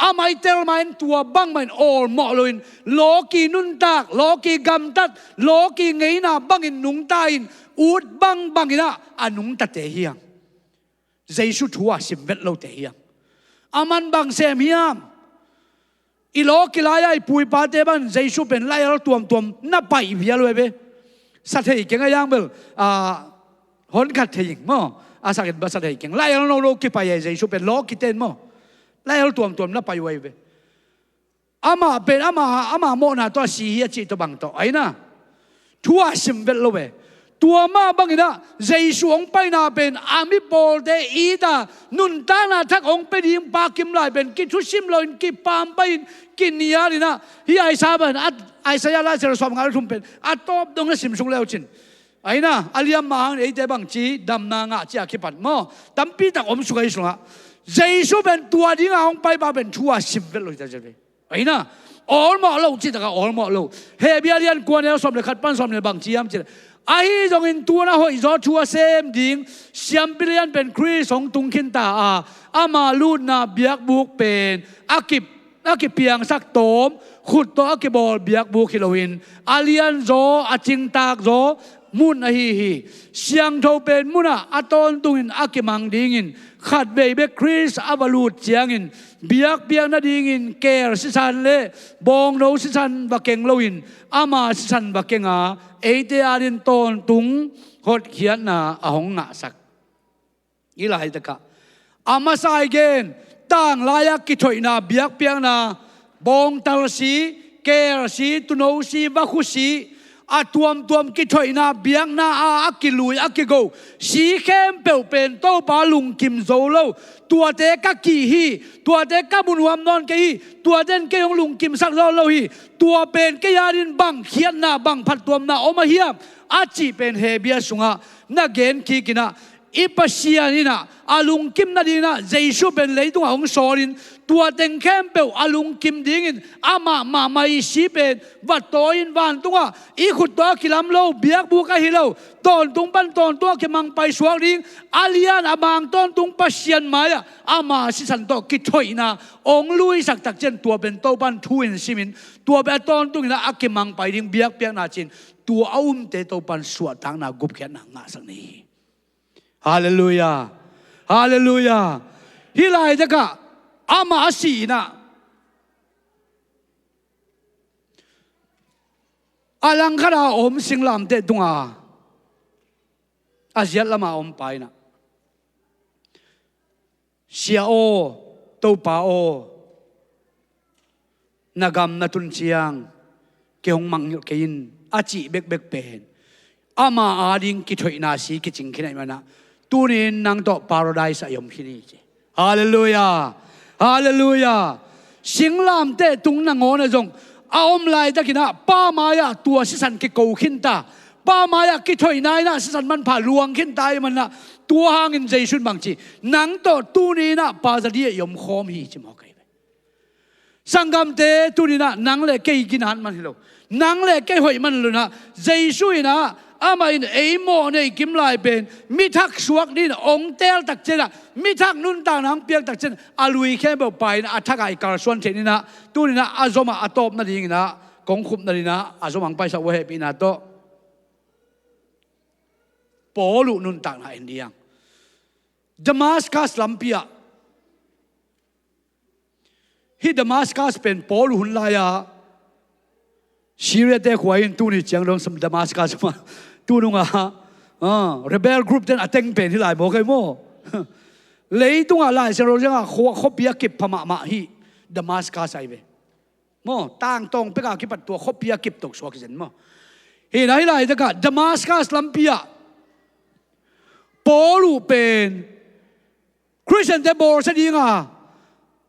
อาไม่เตลมันตัวบังมันโอลหมอลุนโลกีนุนตากโลกีกำตัดโลกีเงยนาบังอินนุงตาอินอูดบังอินะอนุงตัดเทียงใจสุดหัวสิบเวทโลเทียงอามันบังเซมียมอีโลกีลายปุยปาเตบันใจสุดเป็นไล่เราตัวนับไปเพียเลยเว้สัตย์เก่งยังเบลหอนขัดเทียงมั้งสักเห็นบัสัตย์เก่งไล่เราโลกีไปใจสุดเป็นโลกีเต้นมั้งไล่เราตัวนับไปไว้เว้อามาเป็นอามาโมนาตัวสีเหี้ยจีตัวบังตัวไอ้น่ะทัวสิมเวลเว้ตัวมาบังอินะใจสวงไปนาเป็นอามิโปลเดอีตานุนตานาทักองเป็นยิงปากิมไลเป็นกิทุชิมลอยกิปามไปกินเนียนี่นะฮีไอซาบันไอสยาลาเจรสวมงานทุ่มเป็นตอบดงสิมสุงแล้วจินไอ้น่ะอาลียามางไอ้เดบังจีดำนางะจีอาคิปัดมอตั้มปีตักอมสุกัยสุงะใจสู้เป็นตัวดิ้งองไปบาเป็นทัวสิมเวลเลยจะเจอไ ไอ้น่ะออลหมอเราจิตกับออลหมอเราเฮเบียเรียนกวนแล้วสมเลยขัดปั้นสมเลยบางจีมจิตไอ้จงอินตัวน่ะหอยจอชัวเซมดิ่งเสียมเปลี่ยนเป็นครีสองตุงขินตาอามาลูดนาเบียกบุกเป็นอากิเปียงสักโตมขุดตัวอากิบอลเบียกบุกฮิโลวินอาเลียนโซอาจิงตากโซมุนฮีเสียงโทเป็นมุนะอาตอนตุงอินอากิมังดิ่งอินขัดเบย์เบคริสอาบาลูดเจียงอินเบียกนาดิ่งอินเกลสิสันเล่บองโนสิสันบักเกงโลวินอามาสิสันบักเกงเอเดียดินตอนตุงหดเขียนนาอาหงงะสักอีหลายตะกะอามาสายเกนต่างลายกิถอยนาเบียกเปียงนาบองตัลสีเกลสีตุโนสีบักุสีอาตัวมกิถอยนาเบียงนาอากิลุยอากิโกสีเข้มเปลวเป็นโตปาลุงกิมโซโลตัวเด็กกี่ฮีตัวเด็กบุญวมนอนกี่ตัวเด่นกี่ยงลุงกิมสักโลฮีตัวเป็นกี่ยาดินบังเขียนนาบังพัดตัวนาอมาเฮียมอาจีเป็นเฮเบียสุงะนักเกนกีกินะอิปัสยานี่นะอาลุงกิมนาดีนะเจสุเป็นเลยตัวของสอรินตัวเต็งเข้มเปลวอาลุงกิมดิ่งอามาไม่สีเป็นวัดโตอินวันตัวอีขุดตัวกิลามโลเบียกบุกะฮิโลตอนตุงปันตอนตัวกิมังไปสวงดิ่งอาเลียนอาบางตอนตุงปัสยันมายอามาสิสันโตกิถอยนะองลุยสักตักเจนตัวเป็นโตปันทูอินซิมินตัวแบบตอนตุงนะอากิมังไปดิ่งเบียกเปียกนาจินตัวเอาเตโตปันสวดทางนากุบแขนหนังงาสักนี้ฮาเลลูยาฮาเลลูยาฮิไลจะกะอามาสีนะอาลังคาราอมสิงลามเตตุงอาเซียละมาอมไปนะเสียโอตูปาโอนากำนาตุนเชียงเกี่ยงมังยุกินอาจีเบกเป็นอามาอาดิงกิถอยนาสีกิจิงขึ้นไหนมานะตูนี่นังโตปาราไดส์ยมพินีเจฮาเลลูยาฮาเลลูยาสิงลามเตตุงนังโอนจงอาอมไลตะกินะป้ามายาตัวสิสันกิโกขินตาป้ามายากิถอยนายนะสิสันมันผ่าลวงขินตายมันนะตัวหางินใจชุนบางจีนังโตตูนี่นะปาจะดียมคอมฮีจิมอกไกสังกัมเตตูนี่นะนังเล่เกยกินหันมันฮิโลนังเล่เกยหอยมันลุนะใจชุยนะอามาอินเอโมในกิมลายเป็นมิทักสวกนี่องเตลตักเจนะมิทักนุนต่างนังเปียกตักเจนอาลุยแค่แบบไปนะอัฐกายการส่วนเทนี่นะตัวนี้นะอาจมาอัตบนั่นเองนะกองคุมนั่นนะอาจมังไปสักวันปีนาโตปอลุนุนต่างนะอินเดียดามัสกัสลัมเปียฮิดามัสกัสเป็นปอลุหุนลายาซีเรียเตขวายินตัวนี้จังลงสมดามัสกัสมาตัวนู้งrebel group เต้นเต็งเป็นที่หลายบอกไอ้โม่เลยตัวอะไรเสร็จแล้วยังเขาเปียกิบพม่ามาฮีดามัสกัสไอเวโม่ตั้งตรงเปียกิบตัวเขาเปียกิบตกสวกเซนโม่เห็นอะไรจะกันดามัสกัสลัมเปียปอลูเป็นคริสเตียนเตบอร์สดีงา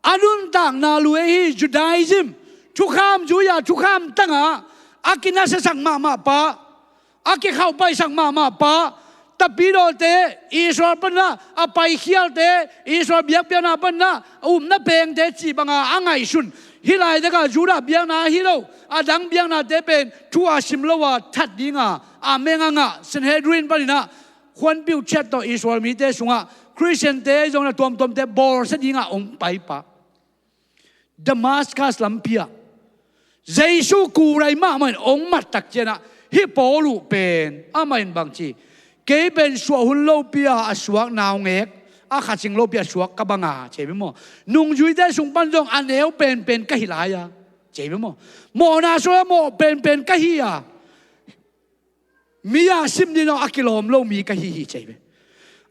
อนุนต่างนาลูเอฮีจูดาอิซึมชุกขามจุยาชุกขามตั้งอากินาเสสังมาปะอากิเข้าไปสังมาปะตะปีโดเตอิสราเอลปนะอาไปเขียลเตอิสราเอลเบียกเปียนาปนะน่ะเพงเตจีบังอ่างไงชุนฮิไลเดกาจูดาเบียนาฮิโลอาดังเบียนาเตเป็นทัวชิมลวาทัดดิงอาเมงงะเซนเฮดรินปะนี่นะควนบิวเชตต่ออิสราเอลมีเตสุงคริสเตียนเตจงนะตัวมเตบอร์สดิงองไปปะดามัสกัสลัมเปียเจสุกูไรมามันองมัดตักเจนะฮิปอลูเป็นอามันบางทีเกเป็นสวหุนโลเปียสวกนาวเงกอาขัดสิงโลเปียสวกกบังเจ็บไหมโมนุ่งยุยได้สุงปันจงอันเอวเป็นกะฮิลายาเจ็บไหมโมนาสวโมเป็นกะฮิยามีอาซิมดินอากิโลมโลมีกะฮิเจ็บไหม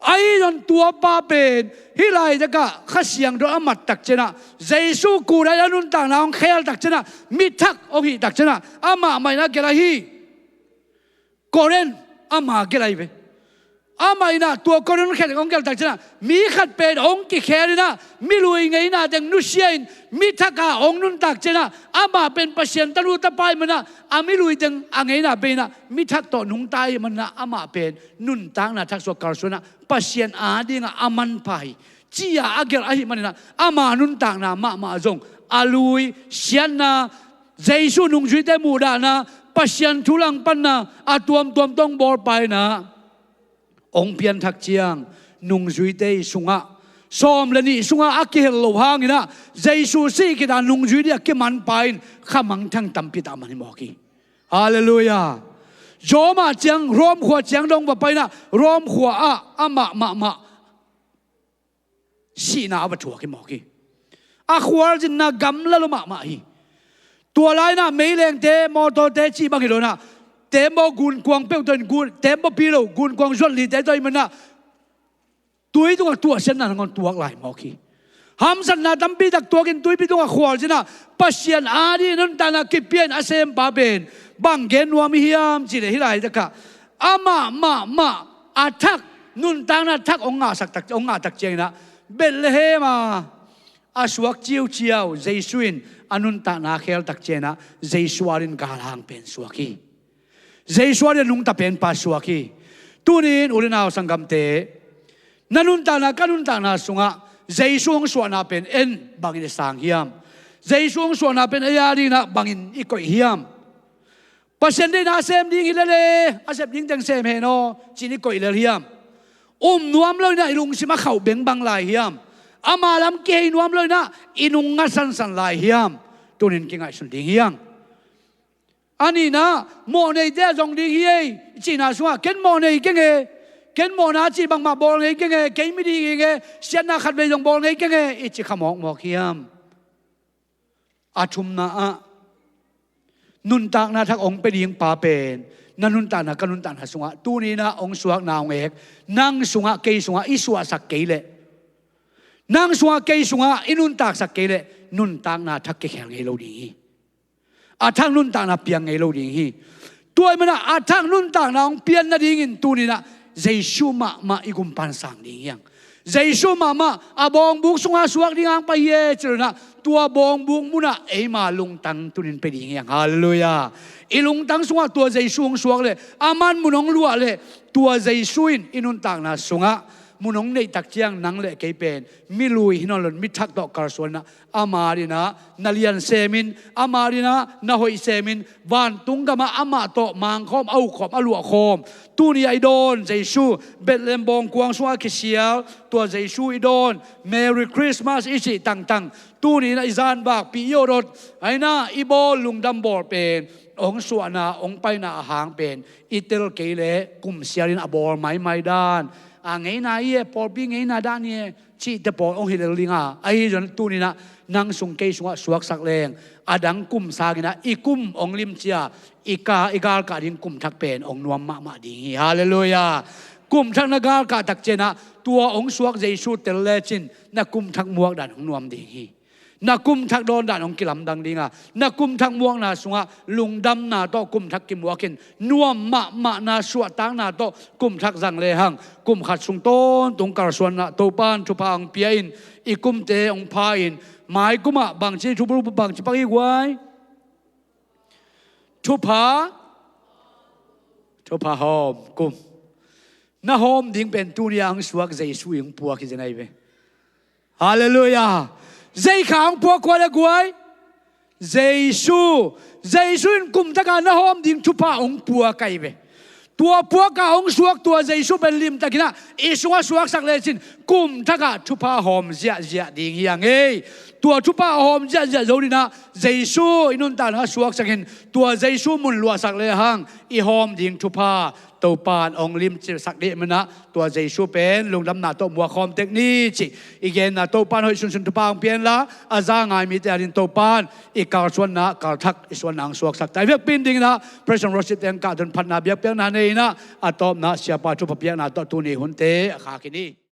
ไอ้จนตัวป้าเป็นฮิไลจะกะข้าเสียงโดนอมัดตักเจนะเจสุกูไรนุนต่างนาวเคลตักเจนะมิทักองฮีตักเจนะอามาไม่นะเกลาฮีโกเรนอามาเกลาฮีเวอามาอินะตัวโกเรนแค่องเกลตักเจนะมีขัดเป็นองกิเคลินะมิลุยไงนะแต่นุเชียนมิทักองนุนตักเจนะอามาเป็นปัสยันตะลุตะไปมันนะอามิลุยแต่อังไงนะเป็นนะมิทักต่อนุงตายมันนะอามาเป็นนุนต่างนะทักสวกาลส่วนนะปัสยันอาดิงอามันไปจีอาเกลอาฮิมันนะอามานุนต่างนะมาจง อาลุยเสียนนาเจสุนุงจุยเตมูดานะปัศยันทุลังปันนะอาตัวมต้องบอลไปนะองเพียนทักเจียงนุงจุยเตสุงะซ้อมเลนี่สุงะอักเกลโลหางนะเจสุสีกิดานุงจุยเดียกมันไปข้ามังทั้งตัมปิตามันมอกีฮาเลลูยาโยมาเจียงรวมขวดเจียงดงไปนะรวมขวดอะมาสีนาวัตถุกิมอกีอาขวดจินนากำละลมาฮีตัวไรนะไม่แรงเตะมอโตเตะจีบางกิโลนะเตะมอกุนกวางเป้าตัวกุนเตะมอปีโลกุนกวางชนลีเตะตัวมันนะตัวนี้ตัวเส้นนั้นก็ตัวไหลมอกีหามสันนาตั้มปีตักตัวกินตัวปีตัวขวดจินะปัศยันอาดีนั่นตานากิเปียนอาเซมปาเป็นบางเกนวามิฮิยามจีเลฮิไลตะกะอามาอาทักนุนตางนาทักองอาสักตักองอาตักเจงนะเบลเลเฮมาอาสวักเจียวเจสุอินอนุนตานาเคลตักเจนะเจสวารินกาลังเป็นสวากีเจสวารินนุงตาเป็นปัสวากีตุนินอุลนาวสังกัมเตนันุนตานากันุนตานาสุงะเจสวงสวนาเป็นเอ็นบางอินสังฮิยามเจสวงสวนาเป็นอายาดีนะบางอินอีกฮิยามปัศยันได้นาเซมดิ้งฮิเลเลอาเซมดิ้งจังเซมเฮโนจีนิโกอิเลฮิยามนวมเลยนะลุงสิมาเข่าเบ่งบางลายฮิยามอามาลำเกยนวมเลยนะอินุงงัสันลายฮิยามตัวนี้กิงไอสุนดิ้งฮิยังอันนี้นะโมเนเดจงดิ้งฮิยจีน่าสัวเก็นโมเนกิงเอเก็นโมนาจีบางมาบอลเงกิงเอเก็นไม่ดีกิงเอเสียนาขัดไปจงบอลเงกิงเออิจิขมองบอกฮิยามอาชุมนานุนตากนาทักองไปดิ้งป่าเป็นนันนุนตานะกันุนตานะสุงะตัวนี้นะองสวกนาวเอกนั่งสุงะเกยสุงะอิสวะสักเกยเลนั่งสุงะเกยสุงะอินุนตากสักเกยเลนุนตากนาทักเกยแข็งเอโลดีอาทังนุนตากนาเปียงเอโลดีตัวมันนะอาทังนุนตากนาองเปียนนาดิ้งตัวนี้นะเจสุมาอีกุมปันสังดิ้งยังเจสุมาอาบองบุกสุงะสวกดิ้งอังไปเย่เจริญนะตัวบองบุกมุนะเอมาลุงตังตุนินไปดิ้งยังฮาเลลูยาอีลุงตั้งสุงะตัวใจสุงสวกเลยอามันมุนงลัวเลยตัวใจสุอินอินุนต่างนะสุงะมุนงในตักเจียงนังเละเกยเป็นมิลุยฮินอลมิทักดอกกระสวนนะอามาดินะนาเลียนเซมินอามาดินะนาหอยเซมินวันตุงกะมาอามาโตมังคอมเอาขอบอลัวคอมตูนี่ไอโดนใจสุเบลเลมบองกวางสุงะคิเชียลตัวใจสุไอโดนเมรี่คริสต์มาสอิจิตังตู้นี้นะอิจานบากปิโยรถไอ้น่าอีโบลุงดำบอลเป็นองสวนาองไปนาหางเป็นอิตลเกเลกุมเสียรินอบอลไม่ด้านไงนาเย่ปอลปีไงนาด้านเนี่ยชีตปอลองเฮเลลิงไอ้จนตู้นี้นะนางสุงเกยสุงสวกสักแรงดังกุมสากินะอีกุมองลิมเจียอีกาลกาดิงกุมทักเป็นองนวมมาดีฮาเลลูยากุมทักนากาลกาตักเจนะตัวองสวกเจสูเตลเลจินนักกุมทักมวกดันของนวมดีนักกุมทักโดนด่านของกิลำดังดีงานักกุมทักม่วงนาสุงะลุงดำนาโตกุมทักกิมวกินนัวมะนาสวดตังนาโตกุมทักจังเลหังกุมขัดสุงต้นตรงกระสวนนาโตปานทุพังเปียอินอีกุมเตองพาอินหมายกุมะบางชีทุบรูปบางชีปักอีกไว้ทุพาหอมกุมน่าหอมดิ้งเป็นตุนียงสวกใจสวยงปัวกิจไหนเว้ฮาเลลูยาใจขางพวกคนละกวยใจชูนกุมตะการนะหอมดิ่งชุบผ้าองปัวไก่ไปตัวปัวกาองสวกตัวใจชูเป็นลิมตะกินะอีสวกสักเลยสินกุมตะการชุบผ้าหอมเสียดิ่งอย่างเอ้ตัวชุบผ้าหอมเสียโจดีนะใจชูอินุนตานะสวกสักเห็นตัวใจชูมุนลัวสักเลยหังอีหอมดิ่งชุบผ้าตัวปานองลิมจิสักเดมันนะตัวใจชูเป็นลงดำนาตัวมัวคอมเทคนิคอีกเย็นนะตัวปานหอยชุนทุพางเปลี่ยนละอาจารย์ไงมีแต่ดินตัวปานอีกการส่วนนะการทักส่วนนางสวกสักแต่เบียกปินดิ่งนะพระสงฆ์รสิตเองการจนพันนาเบียกเปียงนาเนนะอะตอมนะเสียปาจุปเปียงนะตัวตุนีหุนเตขากินี